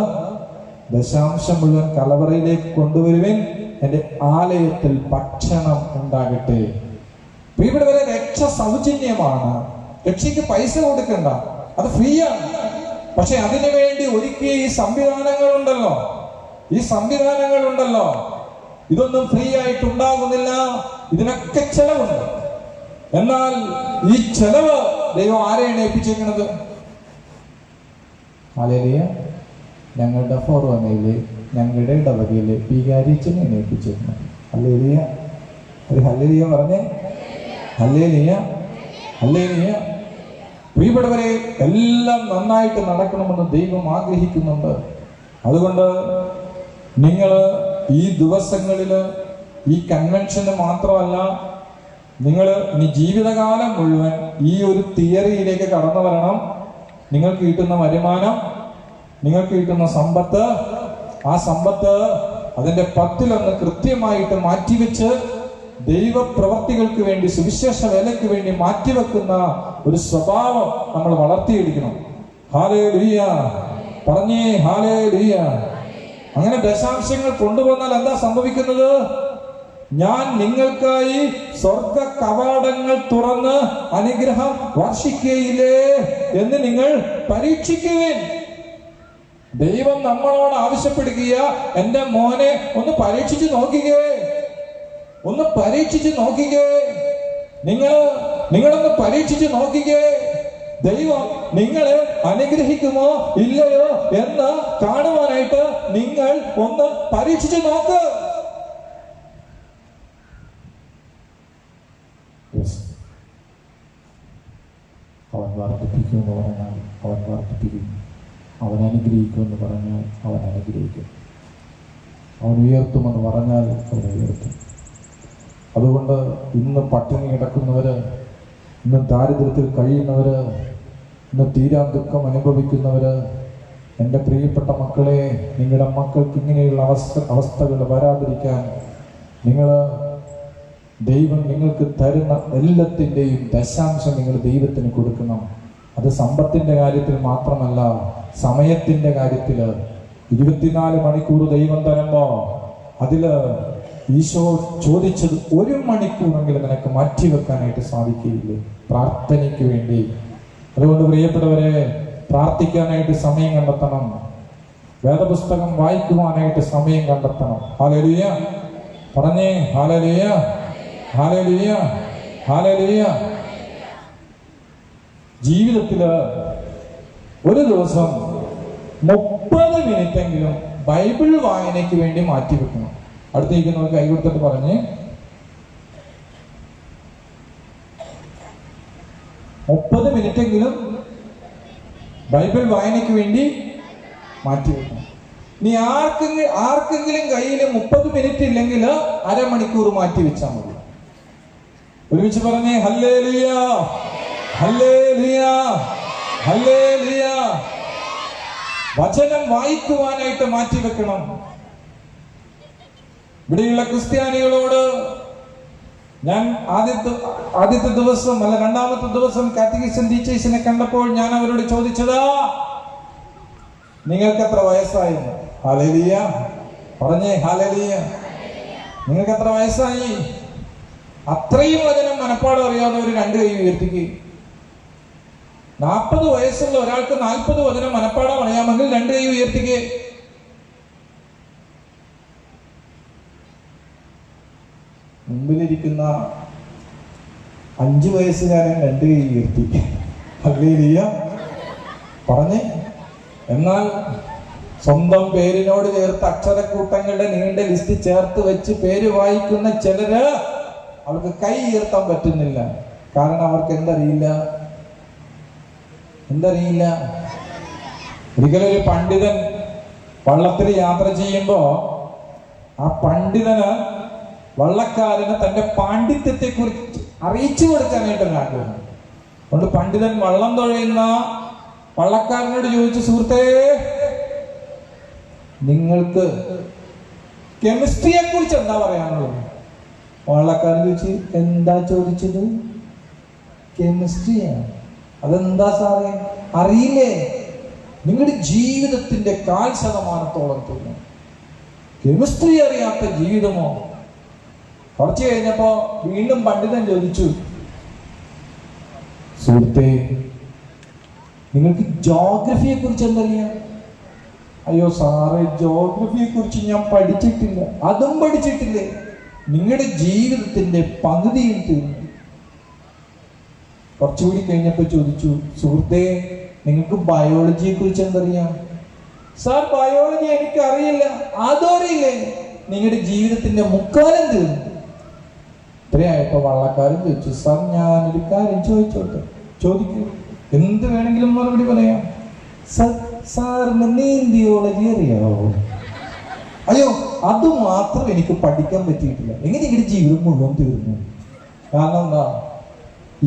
ദശാംശം മുഴുവൻ കലവറയിലേക്ക് കൊണ്ടുവരുവിൻ, എൻ്റെ ആലയത്തിൽ ഭക്ഷണം ഉണ്ടാകട്ടെ. ഇവിടെ വരെ രക്ഷ സൗജന്യമാണ്. രക്ഷയ്ക്ക് പൈസ കൊടുക്കണ്ട, അത് ഫ്രീ ആണ്. പക്ഷെ അതിനു വേണ്ടി ഒരുക്കിയ ഈ സംവിധാനങ്ങളുണ്ടല്ലോ, ഇതൊന്നും ഫ്രീ ആയിട്ട് ഉണ്ടാകുന്നില്ല. ഇതിനൊക്കെ ചെലവുണ്ട്. എന്നാൽ ഈ ചെലവ് ദൈവം ആരെയാണ് ഏൽപ്പിച്ചിരിക്കുന്നത്? ഹല്ലേലൂയ. ഞങ്ങളുടെ ഫോർവമയില്, ഞങ്ങളുടെ ഇടവകയില് വികാരിച്ചനെ ഏൽപ്പിച്ചിരുന്നു. ഹല്ലേലൂയ. ഒരു ഹല്ലേലൂയ പറഞ്ഞേ. Hallelujah, hallelujah. പ്രിയപ്പെട്ടവരെ, എല്ലാം നന്നായിട്ട് നടക്കണമെന്ന് ദൈവം ആഗ്രഹിക്കുന്നുണ്ട്. അതുകൊണ്ട് നിങ്ങൾ ഈ ദിവസങ്ങളില് ഈ കൺവെൻഷന് മാത്രമല്ല, നിങ്ങൾ ഇനി ജീവിതകാലം മുഴുവൻ ഈ ഒരു തിയറിയിലേക്ക് കടന്നു വരണം. നിങ്ങൾക്ക് കിട്ടുന്ന വരുമാനം, നിങ്ങൾക്ക് കിട്ടുന്ന സമ്പത്ത്, ആ സമ്പത്ത് അതിന്റെ 10-1 കൃത്യമായിട്ട് മാറ്റിവെച്ച് ദൈവപ്രവർത്തികൾക്ക് വേണ്ടി, സുവിശേഷ വേലയ്ക്ക് വേണ്ടി മാറ്റിവെക്കുന്ന ഒരു സ്വഭാവം നമ്മൾ വളർത്തിയെടുക്കണം. ഹല്ലേലൂയ, പറഞ്ഞേ ഹല്ലേലൂയ. അങ്ങനെ ദശാംശങ്ങൾ കൊണ്ടുവന്നാൽ എന്താ സംഭവിക്കുന്നത്? ഞാൻ നിങ്ങൾക്കായി സ്വർഗ കവാടങ്ങൾ തുറന്ന് അനുഗ്രഹം വർഷിക്കുകയില്ലേ എന്ന് നിങ്ങൾ പരീക്ഷിക്കുകയും. ദൈവം നമ്മളോട് ആവശ്യപ്പെടുക, എന്റെ മോനെ ഒന്ന് പരീക്ഷിച്ച് നോക്കിക്കേ, നിങ്ങളൊന്ന് പരീക്ഷിച്ച് നോക്കിക്കേ. ദൈവം നിങ്ങളെ അനുഗ്രഹിക്കുമോ ഇല്ലയോ എന്ന് കാണുവാനായിട്ട് നിങ്ങൾ ഒന്ന് പരീക്ഷിച്ച് നോക്ക്. അവൻ വർദ്ധിപ്പിക്കുമെന്ന് പറഞ്ഞാൽ അവൻ വർദ്ധിപ്പിക്കും. അവൻ അനുഗ്രഹിക്കുമെന്ന് പറഞ്ഞാൽ അവൻ അനുഗ്രഹിക്കും. അവൻ ഉയർത്തുമെന്ന് പറഞ്ഞാൽ അവൻ ഉയർത്തും. അതുകൊണ്ട് ഇന്ന് പട്ടിണി കിടക്കുന്നവര്, ഇന്ന് ദാരിദ്ര്യത്തിൽ കഴിയുന്നവര്, ഇന്ന് തീരാൻ ദുഃഖം അനുഭവിക്കുന്നവര്, എൻ്റെ പ്രിയപ്പെട്ട മക്കളെ, നിങ്ങളുടെ മക്കൾക്ക് ഇങ്ങനെയുള്ള അവസ്ഥകൾ വരാതിരിക്കാൻ ദൈവം നിങ്ങൾക്ക് തരുന്ന എല്ലാത്തിൻ്റെയും ദശാംശം നിങ്ങൾ ദൈവത്തിന് കൊടുക്കണം. അത് സമ്പത്തിൻ്റെ കാര്യത്തിൽ മാത്രമല്ല, സമയത്തിൻ്റെ കാര്യത്തിൽ 24 മണിക്കൂർ ദൈവം തരുമ്പോൾ അതിൽ ഈശോ ചോദിച്ചത് 1 മണിക്കൂറെങ്കിലും നിനക്ക് മാറ്റിവെക്കാനായിട്ട് സാധിക്കുകയില്ലേ പ്രാർത്ഥനയ്ക്ക് വേണ്ടി. അതുകൊണ്ട് പ്രിയപ്പെട്ടവരെ, പ്രാർത്ഥിക്കാനായിട്ട് സമയം കണ്ടെത്തണം. വേദപുസ്തകം വായിക്കുവാനായിട്ട് സമയം കണ്ടെത്തണം. ഹല്ലേലൂയ പറഞ്ഞേ, ഹല്ലേലൂയ, ഹല്ലേലൂയ, ഹല്ലേലൂയ. ജീവിതത്തില് ഒരു ദിവസം 30 മിനിറ്റെങ്കിലും ബൈബിൾ വായനയ്ക്ക് വേണ്ടി മാറ്റിവെക്കണം. അടുത്തേക്ക് കൈ കൊടുത്തിട്ട് പറഞ്ഞ് 30 മിനിറ്റെങ്കിലും ബൈബിൾ വായനയ്ക്ക് വേണ്ടി മാറ്റിവെക്കണം. നീ ആർക്കെങ്കിലും കയ്യിൽ 30 മിനിറ്റ് ഇല്ലെങ്കിൽ അരമണിക്കൂർ മാറ്റി വെച്ചാൽ മതി. ഒരുമിച്ച് പറഞ്ഞേ, ഹല്ലേലൂയ, ഹല്ലേലൂയ, ഹല്ലേലൂയ. വചനം വായിക്കുവാനായിട്ട് മാറ്റിവെക്കണം. ഇവിടെയുള്ള ക്രിസ്ത്യാനികളോട് ഞാൻ ആദ്യത്തെ ദിവസം അല്ല 2ാമത്തെ ദിവസം കാറ്റഗിസം ടീച്ചേഴ്സിനെ കണ്ടപ്പോൾ ഞാൻ അവരോട് ചോദിച്ചതാ, നിങ്ങൾക്ക് എത്ര വയസ്സായി? ഹല്ലേലൂയ പറഞ്ഞേ, ഹല്ലേലൂയ. നിങ്ങൾക്ക് എത്ര വയസ്സായി? അത്രയും വചനം മനപ്പാടം അറിയാവുന്നവർ 2 കൈ ഉയർത്തിക്ക്. 40 വയസ്സുള്ള ഒരാൾക്ക് 40 വചനം മനപ്പാടം അറിയാമെങ്കിൽ 2 കൈ ഉയർത്തിക്ക്. മുമ്പിലിരിക്കുന്ന 5 വയസ്സുകാരൻ 2 കൈ ഉയർത്തി. ഹല്ലേലൂയ പറഞ്ഞേ. എന്നാൽ സ്വന്തം പേരിനോട് ചേർത്ത് അക്ഷരക്കൂട്ടങ്ങളുടെ നീണ്ട ലിസ്റ്റ് ചേർത്ത് വെച്ച് പേര് വായിക്കുന്ന ചിലര് അവർക്ക് കൈ ഉയർത്താൻ പറ്റുന്നില്ല. കാരണം അവർക്ക് എന്തറിയില്ല. ഒരിക്കലൊരു പണ്ഡിതൻ വള്ളത്തിൽ യാത്ര ചെയ്യുമ്പോ ആ പണ്ഡിതന് വള്ളക്കാരന് തന്റെ പാണ്ഡിത്യത്തെ കുറിച്ച് അറിയിച്ചു കൊടുക്കാനായിട്ടൊരു ആഗ്രഹം. അതുകൊണ്ട് പണ്ഡിതൻ വള്ളം തുഴയുന്ന വള്ളക്കാരനോട് ചോദിച്ചു, സുഹൃത്തേ, നിങ്ങൾക്ക് കെമിസ്ട്രിയെ കുറിച്ച് എന്താ പറയാനുള്ളത്? വള്ളക്കാരൻ ചോദിച്ചു, എന്താ ചോദിച്ചത്? കെമിസ്ട്രിയാണ്. അതെന്താ സാറേ? അറിയില്ലേ? നിങ്ങളുടെ ജീവിതത്തിന്റെ 1% കെമിസ്ട്രി അറിയാത്ത ജീവിതമോ? കുറച്ച് കഴിഞ്ഞപ്പോ വീണ്ടും പണ്ഡിതൻ ചോദിച്ചു, സുഹൃത്തേ, നിങ്ങൾക്ക് ജോഗ്രഫിയെ കുറിച്ച് എന്തറിയാം? അയ്യോ സാറേ, ജോഗ്രഫിയെ കുറിച്ച് ഞാൻ പഠിച്ചിട്ടില്ല. അതും പഠിച്ചിട്ടില്ലേ? നിങ്ങളുടെ ജീവിതത്തിന്റെ പകുതിയും തീർന്നു. കുറച്ചുകൂടി കഴിഞ്ഞപ്പോ ചോദിച്ചു, സുഹൃത്തേ, നിങ്ങൾക്ക് ബയോളജിയെ കുറിച്ച് എന്തറിയാം? സാർ, ബയോളജി എനിക്ക് അറിയില്ല. അതറിയില്ലേ? നിങ്ങളുടെ ജീവിതത്തിന്റെ 3/4 തീർന്നു. ഇത്രയായപ്പോ വള്ളക്കാരൻ ചോദിച്ചു, സാർ, ഞാനൊരു കാര്യം ചോദിച്ചോട്ടെ? ചോദിക്കൂ, എന്ത് വേണമെങ്കിലും മറുപടി പറയാം. സാറിന് നീന്തിയോളജി അറിയാവോ? അയ്യോ, അത് മാത്രം എനിക്ക് പഠിക്കാൻ പറ്റിയിട്ടില്ല. എങ്ങനെ നിങ്ങളുടെ ജീവിതം മുഴുവൻ തീർന്നു? കാരണം എന്താ?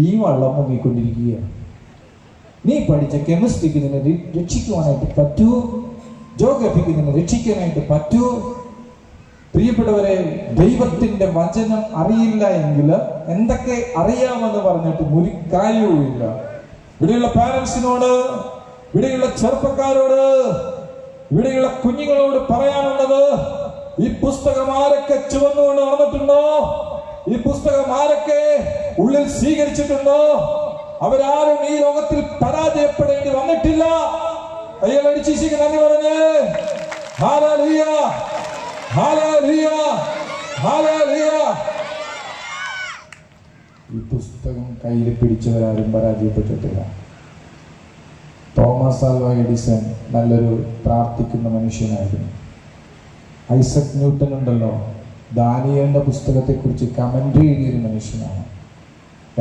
ഈ വള്ളം മുങ്ങിക്കൊണ്ടിരിക്കുകയാണ്. നീ പഠിച്ച കെമിസ്ട്രിക്ക് നിന്നെ രക്ഷിക്കുവാനായിട്ട് പറ്റൂ, ജോഗ്രഫിക്ക് നിന്നെ രക്ഷിക്കാനായിട്ട് പറ്റൂ. പ്രിയപ്പെട്ടവരെ, ദൈവത്തിന്റെ വചനം അറിയില്ല എങ്കിൽ എന്തൊക്കെ അറിയാമെന്ന് പറഞ്ഞിട്ട് ഒരു കാര്യവുമില്ല. ഇവിടെയുള്ള പാരന്റ്സിനോട്, ഇവിടെയുള്ള ചെറുപ്പക്കാരോട്, ഇവിടെയുള്ള കുഞ്ഞുങ്ങളോട് പറയാനുള്ളത്, ഈ പുസ്തകം ആരൊക്കെ ചുവന്നുകൊണ്ട് നടന്നിട്ടുണ്ടോ, ഈ പുസ്തകം ആരൊക്കെ ഉള്ളിൽ സ്വീകരിച്ചിട്ടുണ്ടോ, അവരാരും ഈ ലോകത്തിൽ പരാജയപ്പെടേണ്ടി വന്നിട്ടില്ല. കയ്യടിച്ച് നന്ദി പറഞ്ഞേ. ഹല്ലേലൂയ, ഹല്ലേലൂയ, ഹല്ലേലൂയ. ഈ പുസ്തകം കയ്യിൽ പിടിച്ചവരാരും പരാജയപ്പെട്ടിട്ടില്ല. തോമസ് ആൽവ എഡിസൺ നല്ലൊരു പ്രാർത്ഥിക്കുന്ന മനുഷ്യനായിരുന്നു. ഐസക് ന്യൂട്ടൻ ഉണ്ടല്ലോ, ദാനിയേലിന്റെ പുസ്തകത്തെക്കുറിച്ച് കമന്ററി എഴുതിയൊരു മനുഷ്യനാണ്.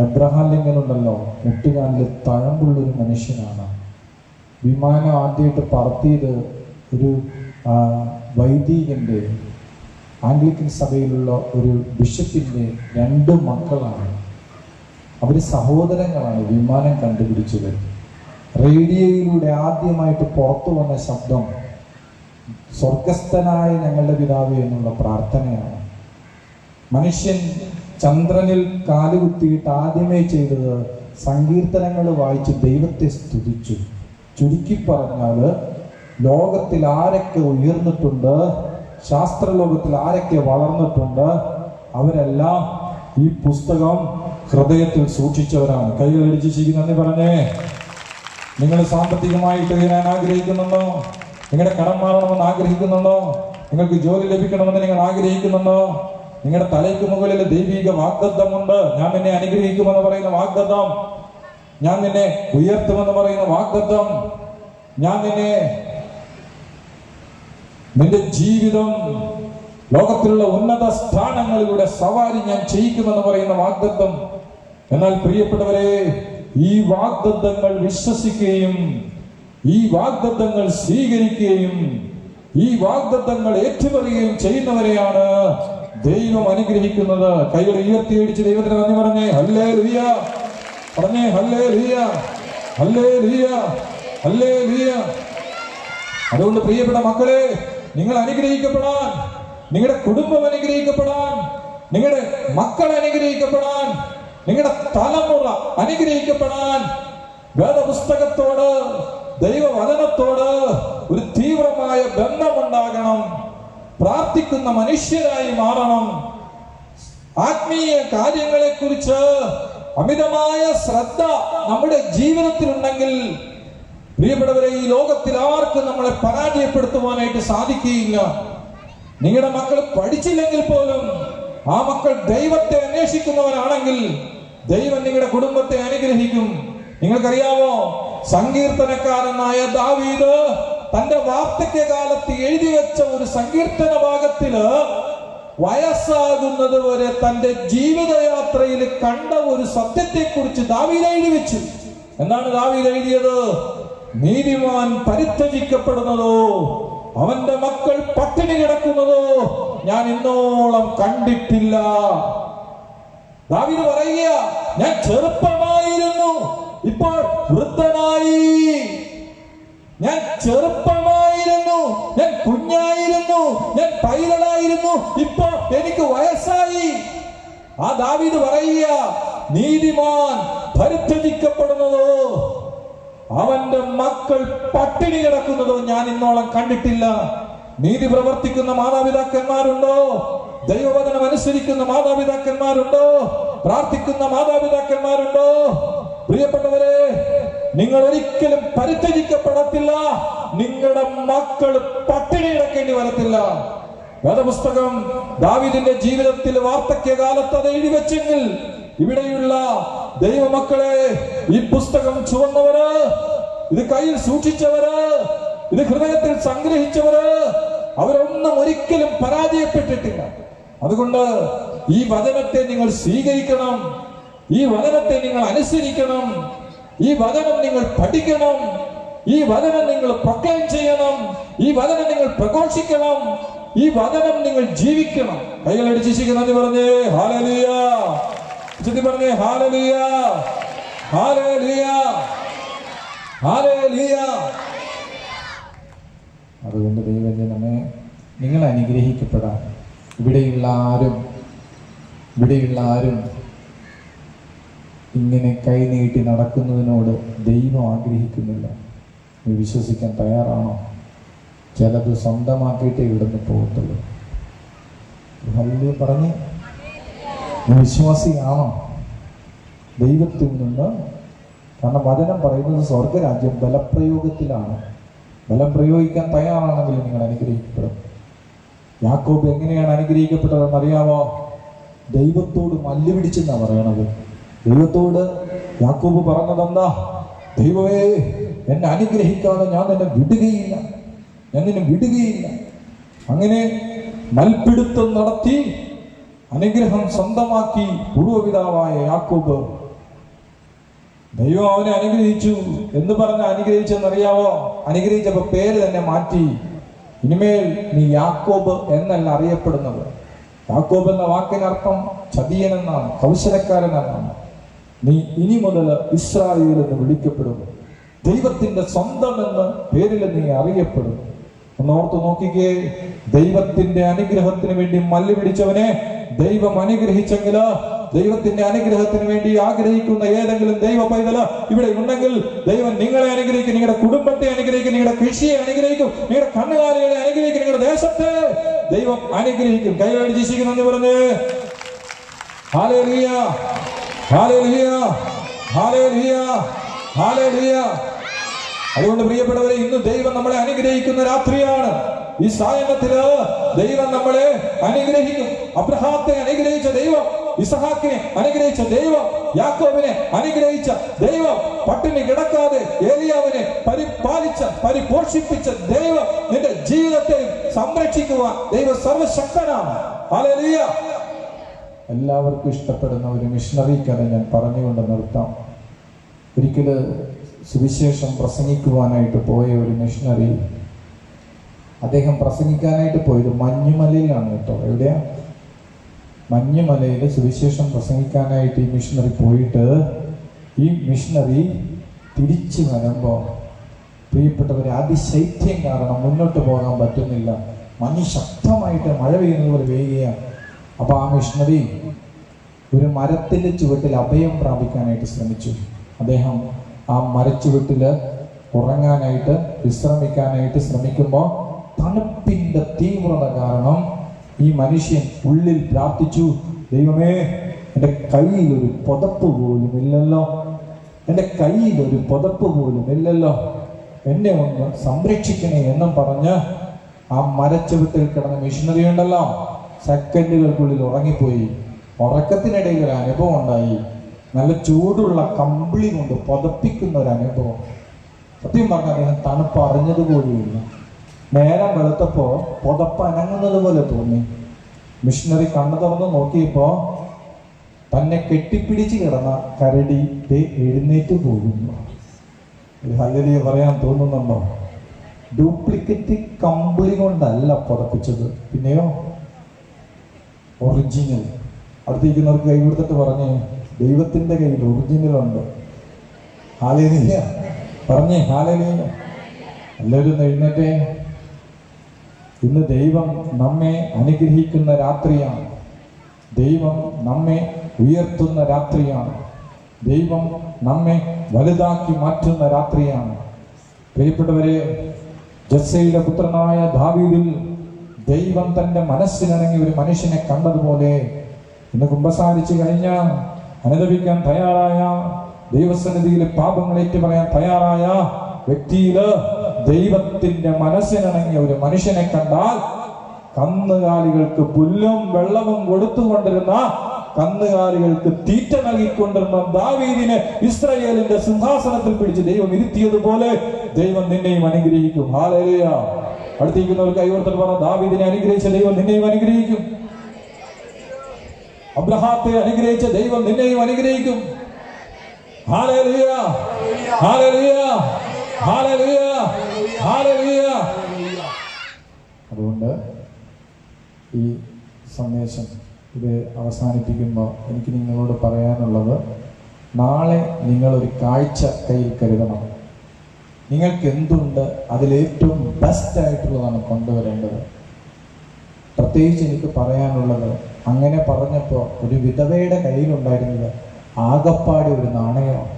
എബ്രഹാം ലിങ്കൻ ഉണ്ടല്ലോ, മുട്ടുകാലിൽ തഴമ്പുള്ളൊരു മനുഷ്യനാണ്. വിമാനം ആദ്യമായിട്ട് പറത്തിയത് ഒരു വൈദികന്റെ, ആംഗ്ലിക്കൻ സഭയിലുള്ള ഒരു ബിഷപ്പിന്റെ 2 മക്കളാണ്. അവർ സഹോദരങ്ങളാണ് വിമാനം കണ്ടുപിടിച്ചത്. റേഡിയോയിലൂടെ ആദ്യമായിട്ട് പുറത്തു വന്ന ശബ്ദം സ്വർഗസ്ഥനായ ഞങ്ങളുടെ പിതാവേ എന്നുള്ള പ്രാർത്ഥനയാണ്. മനുഷ്യൻ ചന്ദ്രനിൽ കാലുകുത്തിയിട്ട് ആദ്യമേ ചെയ്തത് സങ്കീർത്തനങ്ങൾ വായിച്ച് ദൈവത്തെ സ്തുതിച്ചു. ചുരുക്കി പറഞ്ഞാൽ ലോകത്തിൽ ആരൊക്കെ ഉയർന്നിട്ടുണ്ട്, ശാസ്ത്രലോകത്തിൽ ആരൊക്കെ വളർന്നിട്ടുണ്ട്, അവരെല്ലാം ഈ പുസ്തകം ഹൃദയത്തിൽ സൂക്ഷിച്ചവരാണ്. കൈകളടിച്ച് ശരിക്കും നന്ദി പറഞ്ഞേ. നിങ്ങൾ സാമ്പത്തികമായിട്ട് ഉയരാൻ ആഗ്രഹിക്കുന്നുണ്ടോ? നിങ്ങളുടെ കടം മാറണമെന്ന് ആഗ്രഹിക്കുന്നുണ്ടോ? നിങ്ങൾക്ക് ജോലി ലഭിക്കണമെന്ന് നിങ്ങൾ ആഗ്രഹിക്കുന്നുണ്ടോ? നിങ്ങളുടെ തലയ്ക്ക് മുകളിൽ ദൈവിക വാഗ്ദത്തമുണ്ട്. ഞാൻ നിന്നെ അനുഗ്രഹിക്കുമെന്ന് പറയുന്ന വാഗ്ദത്തം, ഞാൻ നിന്നെ ഉയർത്തുമെന്ന് പറയുന്ന വാഗ്ദത്തം, ഞാൻ നിന്റെ ജീവിതം ലോകത്തിലുള്ള ഉന്നത സ്ഥാനങ്ങളിലൂടെ സവാരി ഞാൻ ചെയ്യിക്കുമെന്ന് പറയുന്ന വാഗ്ദത്തം. എന്നാൽ പ്രിയപ്പെട്ടവരെ, ഈ വാഗ്ദത്തങ്ങൾ വിശ്വസിക്കുകയും ഈ വാഗ്ദത്തങ്ങൾ സ്വീകരിക്കുകയും ഈ വാഗ്ദത്തങ്ങൾ ഏറ്റുപറയുകയും ചെയ്യുന്നവരെയാണ് ദൈവം അനുഗ്രഹിക്കുന്നത്. കൈകൾ ഉയർത്തിയടിച്ച് ദൈവത്തിന് നന്ദി പറഞ്ഞേ. ഹല്ലേലൂയ പറഞ്ഞേ. ഹല്ലേലൂയ, ഹല്ലേലൂയ, ഹല്ലേലൂയ. അതുകൊണ്ട് പ്രിയപ്പെട്ട മക്കളെ, നിങ്ങൾ അനുഗ്രഹിക്കപ്പെടാൻ, നിങ്ങളുടെ കുടുംബം അനുഗ്രഹിക്കപ്പെടാൻ, നിങ്ങളുടെ മക്കൾ അനുഗ്രഹിക്കപ്പെടാൻ, നിങ്ങളുടെ തലമുറ അനുഗ്രഹിക്കപ്പെടാൻ വേദപുസ്തകത്തോട്, ദൈവവചനത്തോട് ഒരു തീവ്രമായ ബന്ധമുണ്ടാകണം. പ്രാർത്ഥിക്കുന്ന മനുഷ്യരായി മാറണം. ആത്മീയ കാര്യങ്ങളെ കുറിച്ച് അമിതമായ ശ്രദ്ധ നമ്മുടെ ജീവിതത്തിലുണ്ടെങ്കിൽ പ്രിയപ്പെട്ടവരെ, ഈ ലോകത്തിൽ ആർക്കും നമ്മളെ പരാജയപ്പെടുത്തുവാനായിട്ട് സാധിക്കുകയില്ല. നിങ്ങളുടെ മക്കൾ പഠിച്ചില്ലെങ്കിൽ പോലും ആ മക്കൾ ദൈവത്തെ അന്വേഷിക്കുന്നവരാണെങ്കിൽ ദൈവം നിങ്ങളുടെ കുടുംബത്തെ അനുഗ്രഹിക്കും. നിങ്ങൾക്കറിയാമോ, സങ്കീർത്തനക്കാരനായ ദാവീദ് തന്റെ വാർദ്ധക്യകാലത്ത് എഴുതി വെച്ച ഒരു സങ്കീർത്തന ഭാഗത്തില് വയസ്സാകുന്നത് വരെ തന്റെ ജീവിതയാത്രയിൽ കണ്ട ഒരു സത്യത്തെ കുറിച്ച് ദാവീദ് എഴുതി വെച്ചു. എന്താണ് ദാവീദ് എഴുതിയത്? നീതിമാൻ പരിത്യജിക്കപ്പെടുന്നതോ അവന്റെ മക്കൾ പട്ടിണി കിടക്കുന്നതോ ഞാൻ ഇന്നോളം കണ്ടിട്ടില്ല. ദാവീദ് പറയുക, ഞാൻ ചെറുപ്പമായിരുന്നു, ഇപ്പോൾ വൃദ്ധനായി. ഞാൻ ചെറുപ്പമായിരുന്നു, ഞാൻ കുഞ്ഞായിരുന്നു, ഞാൻ പൈതലായിരുന്നു, ഇപ്പോൾ എനിക്ക് വയസ്സായി. ആ ദാവീദ് പറയുക, നീതിമാൻ പരിത്യജിക്കപ്പെടുന്നതോ അവന്റെ മക്കൾ പട്ടിണി കിടക്കുന്നതോ ഞാൻ ഇന്നോളം കണ്ടിട്ടില്ല. നീതി പ്രവർത്തിക്കുന്ന മാതാപിതാക്കന്മാരുണ്ടോ? ദൈവവചനം അനുസരിക്കുന്ന മാതാപിതാക്കന്മാരുണ്ടോ? പ്രാർത്ഥിക്കുന്ന മാതാപിതാക്കന്മാരുണ്ടോ? പ്രിയപ്പെട്ടവരെ, നിങ്ങൾ ഒരിക്കലും പരിത്യജിക്കപ്പെടത്തില്ല. നിങ്ങളുടെ മക്കൾ പട്ടിണി കിടക്കേണ്ടി വരത്തില്ല. വേദപുസ്തകം ദാവീദിന്റെ ജീവിതത്തിൽ വാർദ്ധക്യകാലത്ത് അത് എഴുതി വെച്ചെങ്കിൽ ഇവിടെയുള്ള ദൈവമക്കളെ, ഈ പുസ്തകം ചുവന്നവര്, ഇത് കയ്യിൽ സൂക്ഷിച്ചവര്, ഇത് ഹൃദയത്തിൽ സംഗ്രഹിച്ചവര്, അവരൊന്നും ഒരിക്കലും പരാജയപ്പെട്ടിട്ടില്ല. അതുകൊണ്ട് ഈ വചനത്തെ നിങ്ങൾ സ്വീകരിക്കണം, ഈ വചനത്തെ നിങ്ങൾ അനുസരിക്കണം, ഈ വചനം നിങ്ങൾ പഠിക്കണം, ഈ വചനം നിങ്ങൾ പ്രൊക്ലെയിം ചെയ്യണം, ഈ വചനം നിങ്ങൾ പ്രഘോഷിക്കണം, ഈ വചനം നിങ്ങൾ ജീവിക്കണം. കൈകളടിച്ച് നന്ദി പറഞ്ഞേ. ഹല്ലേലൂയ പറഞ്ഞേ. ഹല്ലേലൂയ, ഹല്ലേലൂയ, ഹല്ലേലൂയ. അതുകൊണ്ട് ദൈവജനമേ, നിങ്ങൾ അനുഗ്രഹിക്കപ്പെടാൻ ഇവിടെയുള്ള ആരും ഇങ്ങനെ കൈനീട്ടി നടക്കുന്നതിനോട് ദൈവം ആഗ്രഹിക്കുന്നില്ല. നീ വിശ്വസിക്കാൻ തയ്യാറാണോ? ചിലത് സ്വന്തമാക്കിയിട്ടേ ഇവിടുന്ന് പോകത്തുള്ളൂ. ഹല്ലേലൂയ പറഞ്ഞ് നീ വിശ്വാസിയാണോ ദൈവത്തിൽ നിന്ന്? കാരണം വചനം പറയുന്നത് സ്വർഗരാജ്യം ബലപ്രയോഗത്തിലാണ്. ബലം പ്രയോഗിക്കാൻ തയ്യാറാണെങ്കിൽ നിങ്ങൾ അനുഗ്രഹിക്കപ്പെടും. യാക്കോബ് എങ്ങനെയാണ് അനുഗ്രഹിക്കപ്പെട്ടതെന്ന് അറിയാമോ? ദൈവത്തോട് മല്ലുപിടിച്ചെന്നാണ് പറയണത്. ദൈവത്തോട് യാക്കോബ് പറഞ്ഞതെന്താ? ദൈവമേ, എന്നെ അനുഗ്രഹിക്കാതെ ഞാൻ നിന്നെ വിടുകയില്ല, ഞാൻ നിന്നെ വിടുകയില്ല. അങ്ങനെ മൽപിടുത്തം നടത്തി അനുഗ്രഹം സ്വന്തമാക്കി പൂർവ്വപിതാവായ യാക്കോബ്. ദൈവം അവനെ അനുഗ്രഹിച്ചു. എന്ന് പറഞ്ഞ അനുഗ്രഹിച്ചെന്നറിയാവോ? അനുഗ്രഹിച്ചപ്പോ പേര് തന്നെ മാറ്റി. ഇനിമേൽ നീ യാക്കോബ് എന്നല്ല അറിയപ്പെടുന്നത്. യാക്കോബ് എന്ന വാക്കിനർത്ഥം ചതിയൻ എന്നാണ്, കൗശലക്കാരൻ എന്നാണ്. നീ ഇനി മുതൽ ഇസ്രായേൽ എന്ന് വിളിക്കപ്പെടുന്നു. ദൈവത്തിന്റെ സ്വന്തം എന്ന പേരിൽ നീ അറിയപ്പെടും. ഒന്നോർത്ത് നോക്കിക്കേ, ദൈവത്തിന്റെ അനുഗ്രഹത്തിന് വേണ്ടി മല്ല് പിടിച്ചവനെ ദൈവം അനുഗ്രഹിച്ചെങ്കിൽ, ദൈവത്തിന്റെ അനുഗ്രഹത്തിന് വേണ്ടി ആഗ്രഹിക്കുന്ന ഏതെങ്കിലും ദൈവ പൈതൽ ഇവിടെ ഉണ്ടെങ്കിൽ ദൈവം നിങ്ങളെ അനുഗ്രഹിക്കും, നിങ്ങളുടെ കുടുംബത്തെ അനുഗ്രഹിക്കും, നിങ്ങളുടെ കൃഷിയെ അനുഗ്രഹിക്കും, നിങ്ങളുടെ കന്നുകാലികളെ അനുഗ്രഹിക്കും, നിങ്ങളുടെ ദേശത്തെ ദൈവം അനുഗ്രഹിക്കും. കൈവടിച്ച് നന്ദി പറഞ്ഞ് ഹല്ലേലൂയ, ഹല്ലേലൂയ, ഹല്ലേലൂയ, ഹല്ലേലൂയ. അതുകൊണ്ട് പ്രിയപ്പെട്ടവരെ, ഇന്ന് ദൈവം നമ്മളെ അനുഗ്രഹിക്കുന്ന രാത്രിയാണ്. ഈ സായനത്തില് ദൈവം നമ്മളെ അനുഗ്രഹിക്കും. അബ്രഹാത്തെ അനുഗ്രഹിച്ച ദൈവം, ഇസഹാക്കിനെ അനുഗ്രഹിച്ച ദൈവം, യാക്കോബിനെ അനുഗ്രഹിച്ച ദൈവം, പട്ടിണി കിടക്കാതെ ഏലിയാവിനെ പരിപോഷിപ്പിച്ച ദൈവം നിന്റെ ജീവിതത്തെ സംരക്ഷിക്കുവാൻ ദൈവം സർവശക്തനാണ്. ഹല്ലേലൂയ. എല്ലാവർക്കും ഇഷ്ടപ്പെടുന്ന ഒരു മിഷണറി കഥ ഞാൻ പറഞ്ഞുകൊണ്ട് നിർത്താം. ഒരിക്കല് സുവിശേഷം പ്രസംഗിക്കുവാനായിട്ട് പോയ ഒരു മിഷണറി, അദ്ദേഹം പ്രസംഗിക്കാനായിട്ട് പോയത് മഞ്ഞുമലയിലാണ് കേട്ടോ. എവിടെയാ? മഞ്ഞുമലയിൽ സുവിശേഷം പ്രസംഗിക്കാനായിട്ട് ഈ മിഷണറി പോയിട്ട്, ഈ മിഷണറി തിരിച്ചു വരുമ്പോൾ പ്രിയപ്പെട്ടവരെ, അതിശൈത്യം കാരണം മുന്നോട്ട് പോകാൻ പറ്റുന്നില്ല. മഞ്ഞ് ശക്തമായിട്ട് മഴ പെയ്യുന്നത് പോലെ പെയ്യുകയാണ്. അപ്പോൾ ആ മിഷണറി ഒരു മരത്തിൻ്റെ ചുവട്ടിൽ അഭയം പ്രാപിക്കാനായിട്ട് ശ്രമിച്ചു. അദ്ദേഹം ആ മരച്ചുവട്ടിൽ ഉറങ്ങാനായിട്ട് വിശ്രമിക്കാനായിട്ട് ശ്രമിക്കുമ്പോൾ തണുപ്പിൻ്റെ തീവ്രത കാരണം ഈ മനുഷ്യൻ ഉള്ളിൽ പ്രാർത്ഥിച്ചു, ദൈവമേ, എൻ്റെ കയ്യിൽ ഒരു പുതപ്പ് പോലും ഇല്ലല്ലോ, എൻ്റെ കയ്യിൽ ഒരു പുതപ്പ് പോലും ഇല്ലല്ലോ, എന്നെ ഒന്ന് സംരക്ഷിക്കണേ എന്നും പറഞ്ഞ് ആ മരച്ചുവട്ടിൽ കിടന്ന മിഷണറി ഉണ്ടല്ലോ, സെക്കൻഡുകൾക്കുള്ളിൽ ഉറങ്ങിപ്പോയി. ഉറക്കത്തിനിടയിൽ ഒരു അനുഭവം ഉണ്ടായി. നല്ല ചൂടുള്ള കമ്പിളി കൊണ്ട് പുതപ്പിക്കുന്ന ഒരു അനുഭവം. സത്യം പറഞ്ഞാൽ അദ്ദേഹം തണുപ്പ് അറിഞ്ഞതുപോലെയില്ല. നേരം വെളുത്തപ്പോൾ പുതപ്പ് അനങ്ങുന്നത് പോലെ തോന്നി. മിഷണറി കണ്ണു തുറന്ന് നോക്കിയപ്പോൾ തന്നെ കെട്ടിപ്പിടിച്ച് കിടന്ന കരടി എഴുന്നേറ്റ് പോകുന്നു. ഹല്ലേലൂയ പറയാൻ തോന്നുന്നുണ്ടോ? ഡ്യൂപ്ലിക്കേറ്റ് കമ്പിളി കൊണ്ടല്ല പുതപ്പിച്ചത്, പിന്നെയോ ഒറിജിനൽ. അടുത്തിരിക്കുന്നവർക്ക് കൈ കൊടുത്തിട്ട് പറഞ്ഞേ, ദൈവത്തിന്റെ കയ്യിൽ ഒറിജിനലുണ്ട്. ഹല്ലേലൂയ പറഞ്ഞേ, ഹല്ലേലൂയ. എല്ലാവരും എഴുന്നേറ്റേ. ഇന്ന് ദൈവം നമ്മെ അനുഗ്രഹിക്കുന്ന രാത്രിയാണ്. ദൈവം നമ്മെ ഉയർത്തുന്ന രാത്രിയാണ്. ദൈവം നമ്മെ വലുതാക്കി മാറ്റുന്ന രാത്രിയാണ്. പ്രിയപ്പെട്ടവരെ, ജസ്സയുടെ പുത്രനായ ദാവീദിൽ ദൈവം തന്റെ മനസ്സിനിണങ്ങി ഒരു മനുഷ്യനെ കണ്ടതുപോലെ ഇന്ന് കുമ്പസാരിച്ചു കഴിഞ്ഞ, അനുദപിക്കാൻ തയ്യാറായ, ദൈവസന്നിധിയിൽ പാപങ്ങൾ ഏറ്റുപറയാൻ തയ്യാറായ വ്യക്തിയില് ദൈവത്തിന്റെ മനസ്സിനിണങ്ങിയ ഒരു മനുഷ്യനെ കണ്ടാൽ, കന്നുകാലികൾക്ക് പുല്ലും വെള്ളവും കൊടുത്തുകൊണ്ടിരുന്ന, കന്നുകാലികൾക്ക് തീറ്റ നൽകിക്കൊണ്ടിരുന്ന ദാവീദിനെ ഇസ്രായേലിന്റെ സിംഹാസനത്തിൽ പിടിച്ച് ദൈവം ഇരുത്തിയതുപോലെ ദൈവം നിന്നെയും അനുഗ്രഹിക്കും. ഹല്ലേലൂയ. അടുത്തിരിക്കുന്നവർ കൈവർത്തൽ പറഞ്ഞ, ദാവീദിനെ അനുഗ്രഹിച്ച ദൈവം നിന്നെയും അനുഗ്രഹിക്കും. അബ്രഹാത്തെ അനുഗ്രഹിച്ച ദൈവം നിന്നെയും അനുഗ്രഹിക്കും. ഹല്ലേലൂയ, ഹല്ലേലൂയ, ഹല്ലേലൂയ, ഹല്ലേലൂയ. അതുകൊണ്ട് ഈ സന്ദേശം ഇത് അവസാനിപ്പിക്കുമ്പോൾ എനിക്ക് നിങ്ങളോട് പറയാനുള്ളത്, നാളെ നിങ്ങളൊരു കാഴ്ച കയ്യിൽ കരുതണം. നിങ്ങൾക്ക് എന്തുണ്ട് അതിലേറ്റവും ബെസ്റ്റ് ആയിട്ടുള്ളതാണ് കൊണ്ടുവരേണ്ടത്. പ്രത്യേകിച്ച് എനിക്ക് പറയാനുള്ളത്, അങ്ങനെ പറഞ്ഞപ്പോൾ ഒരു വിധവയുടെ കയ്യിലുണ്ടായിരുന്നത് ആകപ്പാടെ ഒരു നാണയമാണ്.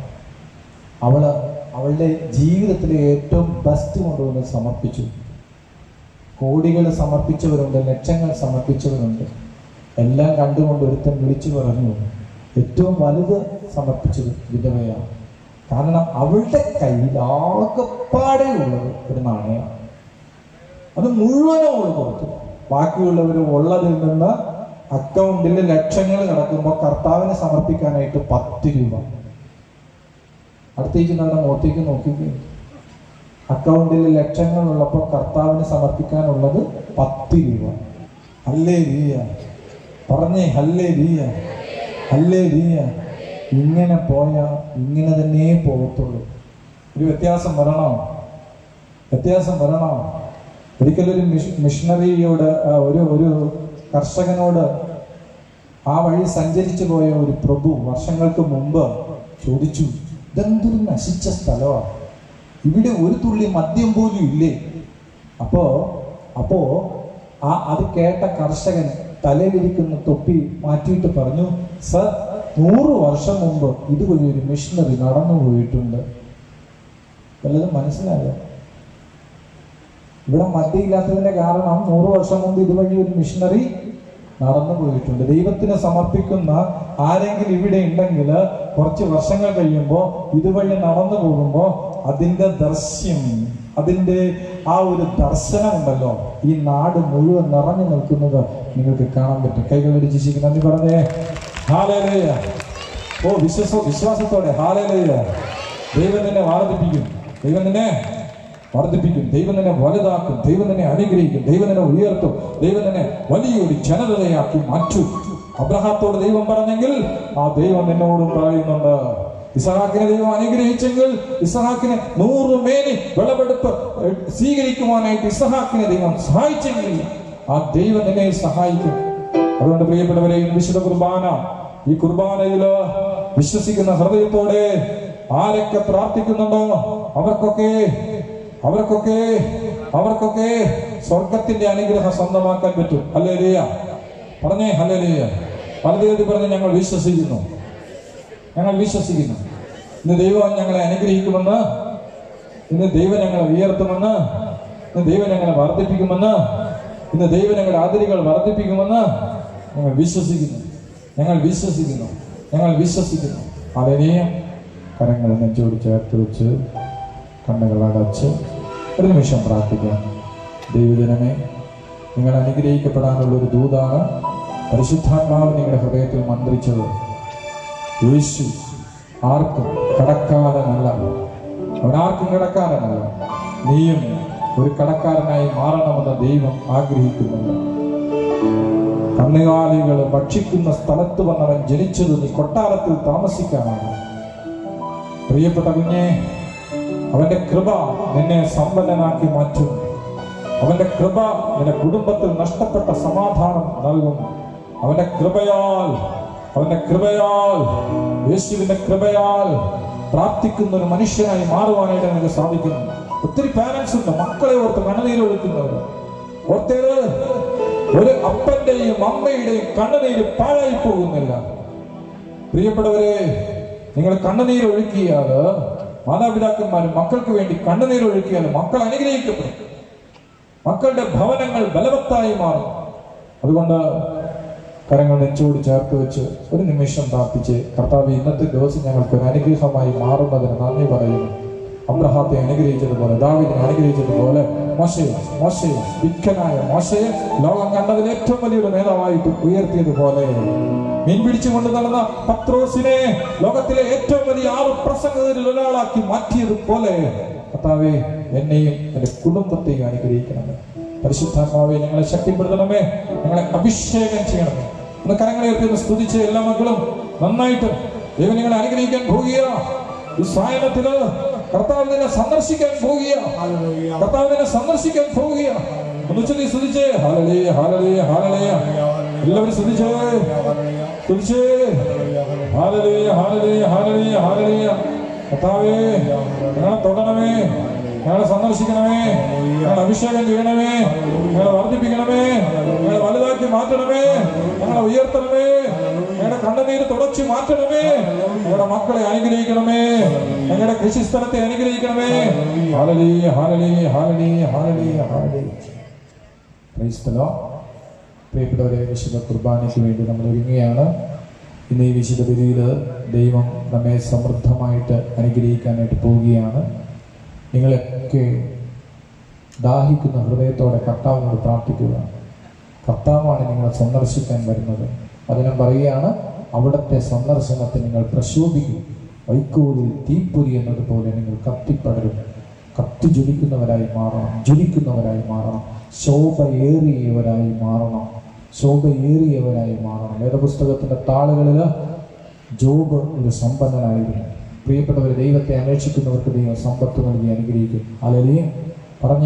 അവളുടെ ജീവിതത്തിലെ ഏറ്റവും ബെസ്റ്റ് കൊണ്ടുവന്ന് സമർപ്പിച്ചു. കോടികൾ സമർപ്പിച്ചവരുണ്ട്, ലക്ഷങ്ങൾ സമർപ്പിച്ചവരുണ്ട്. എല്ലാം കണ്ടുകൊണ്ട് ഒരുത്തൻ വിളിച്ചു പറഞ്ഞു, ഏറ്റവും വലുത് സമർപ്പിച്ചത് വിധവയാണ്. കാരണം അവളുടെ കയ്യിൽ ആകപ്പാടെ ഉള്ളത് ഒരു നാണയമാണ്. അത് മുഴുവനും അവൾ കൊടുത്തു. ബാക്കിയുള്ളവർ ഉള്ളതിൽ നിന്ന് അക്കൗണ്ടിൽ ലക്ഷങ്ങൾ കിടക്കുമ്പോൾ കർത്താവിനെ സമർപ്പിക്കാനായിട്ട് 10 രൂപ. അടുത്തേക്ക് നമ്മുടെ മുഖത്തേക്ക് നോക്കുകയും, അക്കൗണ്ടിൽ ലക്ഷങ്ങൾ ഉള്ളപ്പോൾ കർത്താവിന് സമർപ്പിക്കാനുള്ളത് 10 രൂപ. ഹല്ലേലൂയ പറഞ്ഞേ, ഹല്ലേലൂയ, ഹല്ലേലൂയ. ഇങ്ങനെ പോയാൽ ഇങ്ങനെ തന്നെ പോകത്തുള്ളൂ. ഒരു വ്യത്യാസം വരണോ? വ്യത്യാസം വരണോ? ഒരിക്കലൊരു മിഷണറിയോട്, ഒരു കർഷകനോട് ആ വഴി സഞ്ചരിച്ചു പോയ ഒരു പ്രഭു വർഷങ്ങൾക്ക് മുമ്പ് ചോദിച്ചു, ഇതെന്തൊരു നശിച്ച സ്ഥലമാണ്, ഇവിടെ ഒരു തുള്ളി മദ്യം പോലും ഇല്ലേ? അപ്പോ അത് കേട്ട കർഷകൻ തലയിലിരിക്കുന്ന തൊപ്പി മാറ്റിയിട്ട് പറഞ്ഞു, സർ, 100 വർഷം മുമ്പ് ഇതുവഴി ഒരു മിഷണറി നടന്നു പോയിട്ടുണ്ട്. വല്ലതും മനസ്സിലായോ? ഇവിടെ മദ്യമില്ലാത്തതിന്റെ കാരണം 100 വർഷം മുമ്പ് ഇതുവഴി ഒരു മിഷണറി നടന്നു പോയിട്ടുണ്ട്. ദൈവത്തിന് സമർപ്പിക്കുന്ന ആരെങ്കിലും ഇവിടെ ഉണ്ടെങ്കിൽ കുറച്ച് വർഷങ്ങൾ കഴിയുമ്പോൾ ഇതുവഴി നടന്നു പോകുമ്പോൾ അതിന്റെ ദർശ്യം, അതിന്റെ ആ ഒരു ദർശനം ഉണ്ടല്ലോ, ഈ നാട് മുഴുവൻ നിറഞ്ഞു നിൽക്കുന്നത് നിങ്ങൾക്ക് കാണാൻ പറ്റും. കൈകൾ അടിച്ചിരിക്കും. നന്ദി പറഞ്ഞേ. ഹല്ലേലൂയ. ഓ, വിശ്വാസത്തോടെ ഹല്ലേലൂയ. ദൈവം നിന്നെ വർദ്ധിപ്പിക്കും, ദൈവം നിന്നെ വർദ്ധിപ്പിക്കും, ദൈവം നിന്നെ വലുതാക്കും, ദൈവം നിന്നെ അനുഗ്രഹിക്കും, ദൈവം നിന്നെ ഉയർത്തും, ദൈവം നിന്നെ വലിയൊരു ജനതയാക്കി മാറ്റും. അബ്രഹാത്തോട് ദൈവം പറഞ്ഞെങ്കിൽ ആ ദൈവം നിന്നോടും പറയുന്നുണ്ട്. ഇസഹാക്കിനെ ദൈവം അനുഗ്രഹിച്ചെങ്കിൽ ഇസഹാക്കിനെ 100 മേനി വിളവെടുപ്പ് സ്വീകരിക്കുവാനായിട്ട് ഇസഹാക്കിനെ ദൈവം സഹായിച്ചെങ്കിൽ ആ ദൈവം നിന്നെ സഹായിക്കും. അതുകൊണ്ട് പ്രിയപ്പെട്ടവരെ, വിശുദ്ധ കുർബാന, ഈ കുർബാനയില് വിശ്വസിക്കുന്ന ഹൃദയത്തോടെ ആരൊക്കെ പ്രാർത്ഥിക്കുന്നുണ്ടോ അവർക്കൊക്കെ സ്വർഗത്തിന്റെ അനുഗ്രഹം സ്വന്തമാക്കാൻ പറ്റും. ഹല്ലേലൂയ. പറഞ്ഞേ ഹല്ലേലൂയ. പലതേതി പറഞ്ഞ് ഞങ്ങൾ വിശ്വസിക്കുന്നു. ഇന്ന് ദൈവം ഞങ്ങളെ അനുഗ്രഹിക്കുമെന്ന്, ഇന്ന് ദൈവം ഞങ്ങളെ ഉയർത്തുമെന്ന്, ഇന്ന് ദൈവം ഞങ്ങളെ വർദ്ധിപ്പിക്കുമെന്ന്, ഇന്ന് ദൈവം ഞങ്ങളുടെ അതിരുകൾ വർദ്ധിപ്പിക്കുമെന്ന് ഞങ്ങൾ വിശ്വസിക്കുന്നു. ഹല്ലേലൂയ. കരങ്ങൾ നെഞ്ചോട് ചേർത്ത് വെച്ച് കണ്ണുകൾ അടച്ച് ഒരു നിമിഷം പ്രാർത്ഥിക്കാം. ദൈവജനമേ, നിങ്ങൾ അനുഗ്രഹിക്കപ്പെടാനുള്ള ഒരു ദൂതാണ് പരിശുദ്ധാത്മാവ് നിങ്ങളുടെ ഹൃദയത്തിൽ മന്ത്രിച്ചത്. യേശു ആർക്കും കടക്കാരനല്ല, അവനാർക്കും കടക്കാരനല്ല. നീയും ഒരു കടക്കാരനായി മാറണമെന്ന് ദൈവം ആഗ്രഹിക്കുന്നുണ്ട്. കന്നുകാലികൾ ഭക്ഷിക്കുന്ന സ്ഥലത്ത് വന്നവൻ ജനിച്ചത് നീ കൊട്ടാരത്തിൽ താമസിക്കാനാണ്. പ്രിയപ്പെട്ട കുഞ്ഞെ, അവന്റെ കൃപ നിന്നെ സമ്പന്നനാക്കി മാറ്റും. അവന്റെ കൃപ നിന്റെ കുടുംബത്തിൽ നഷ്ടപ്പെട്ട സമാധാനം നൽകും. അവന്റെ കൃപയാൽ യേശുവിന്റെ കൃപയാൽ പ്രാർത്ഥിക്കുന്ന ഒരു മനുഷ്യനായി മാറുവാനായിട്ട് നിനക്ക് സാധിക്കുന്നു. ഒത്തിരി പാരന്റ്സ് ഉണ്ട് മക്കളെ ഓർത്ത് കണ്ണുനീരൊഴുക്കുന്നവർ. ഓർത്തേത്, ഒരു അപ്പന്റെയും അമ്മയുടെയും കണ്ണുനീര് പാഴായി പോകുന്നില്ല. പ്രിയപ്പെട്ടവരെ, നിങ്ങൾ കണ്ണുനീരൊഴുക്കിയാൽ, മാതാപിതാക്കന്മാരും മക്കൾക്ക് വേണ്ടി കണ്ണുനീരൊഴുക്കിയാൽ മക്കൾ അനുഗ്രഹിക്കപ്പെടും. മക്കളുടെ ഭവനങ്ങൾ ബലവത്തായി മാറും. അതുകൊണ്ട് കരങ്ങൾ നെഞ്ചോട് ചേർത്ത് വെച്ച് ഒരു നിമിഷം പ്രാർത്ഥിച്ച്, കർത്താവ്, ഇന്നത്തെ ദിവസം ഞങ്ങൾക്ക് ഒരു അനുഗ്രഹമായി മാറുന്നതിന് നന്ദി പറയുന്നു. അബ്രഹാത്തെ അനുഗ്രഹിച്ചതുപോലെ, ദാവീദിനെ അനുഗ്രഹിച്ചതുപോലെ, വിഖ്യാതനായ മോശയെ ലോകം കണ്ടതിൽ ഏറ്റവും വലിയൊരു നേതാവായിട്ട് ഉയർത്തിയതുപോലെ, മീൻ പിടിച്ചുകൊണ്ട് നടന്ന പത്രോസിനെ ലോകത്തിലെ ഏറ്റവും വലിയ 6 പ്രസംഗകരിൽ ഒരാളാക്കി മാറ്റിയതുപോലെ, കർത്താവേ, എന്നെയും എന്റെ കുടുംബത്തെയും അനുഗ്രഹിക്കണമേ. പരിശുദ്ധാത്മാവേ, ഞങ്ങളെ ശക്തിപ്പെടുത്തണമേ, ഞങ്ങളെ അഭിഷേകം ചെയ്യണമേ. ഒന്ന് കരങ്ങളെ ഉയർത്തി സ്തുതിച്ച് എല്ലാ മക്കളും നന്നായിട്ട് ദൈവം നിങ്ങളെ അനുഗ്രഹിക്കാൻ പോകുക. ഈ സായനത്തില് കർത്താവ് നിന്നെ സന്ദർശിക്കാൻ പോകുക. ഒന്ന് ചൊല്ലി സ്തുതിച്ചേ. ഹല്ലേലൂയ, ഹല്ലേലൂയ, ഹല്ലേലൂയ. എല്ലാവരും സ്തുതിച്ചേ. ഹല്ലേലൂയ, ഹല്ലേലൂയ, ഹല്ലേലൂയ, ഹല്ലേലൂയ. കർത്താവേ, ഞങ്ങളെ തൊടണമേ, ഞങ്ങളെ സന്ദർശിക്കണമേ, ഞങ്ങളെ അഭിഷേകം ചെയ്യണമേ, ഞങ്ങളെ വർദ്ധിപ്പിക്കണമേ, ഞങ്ങളെ വലുതാക്കി മാറ്റണമേ, ഞങ്ങളെ ഉയർത്തണമേ, ഞങ്ങളുടെ കണ്ണുനീര് തുടച്ചു മാറ്റണമേ, ഞങ്ങളുടെ മക്കളെ അനുഗ്രഹിക്കണമേ, ഞങ്ങളുടെ കൃഷിസ്ഥലത്തെ അനുഗ്രഹിക്കണമേ. ഹല്ലേലൂയ, ഹല്ലേലൂയ, ഹല്ലേലൂയ, ഹല്ലേലൂയ, ഹല്ലേലൂയ. Praise the Lord. പ്രിയപ്പെട്ടവരെ, വിശുദ്ധ കുർബാനയ്ക്ക് വേണ്ടി നമ്മൾ ഒരുങ്ങുകയാണ്. ഇന്ന് ഈ വിശുദ്ധ ബലിയിൽ ദൈവം നമ്മെ സമൃദ്ധമായിട്ട് അനുഗ്രഹിക്കാനായിട്ട് പോവുകയാണ്. നിങ്ങളൊക്കെ ദാഹിക്കുന്ന ഹൃദയത്തോടെ കർത്താവിനോട് പ്രാർത്ഥിക്കുക. കർത്താവാണ് നിങ്ങളെ സന്ദർശിക്കാൻ വരുന്നത്. അതിനും പറയുകയാണ്, അവിടുത്തെ സന്ദർശനത്തെ നിങ്ങൾ പ്രശോഭിക്കും. വൈക്കോലിൽ തീപ്പൊരി എന്നതുപോലെ നിങ്ങൾ കത്തിപ്പടരും. ജ്വലിക്കുന്നവരായി മാറണം. ശോഭയേറിയവരായി മാറണം. വേദപുസ്തകത്തിന്റെ താളുകളിൽ ജോബ് ഒരു സമ്പന്നനായിരുന്നു. പ്രിയപ്പെട്ടവരെ, ദൈവത്തെ അന്വേഷിക്കുന്നവർക്ക് ദൈവം സമ്പത്ത് നൽകി അനുഗ്രഹിക്കും. ഹല്ലേലൂയ. പറഞ്ഞ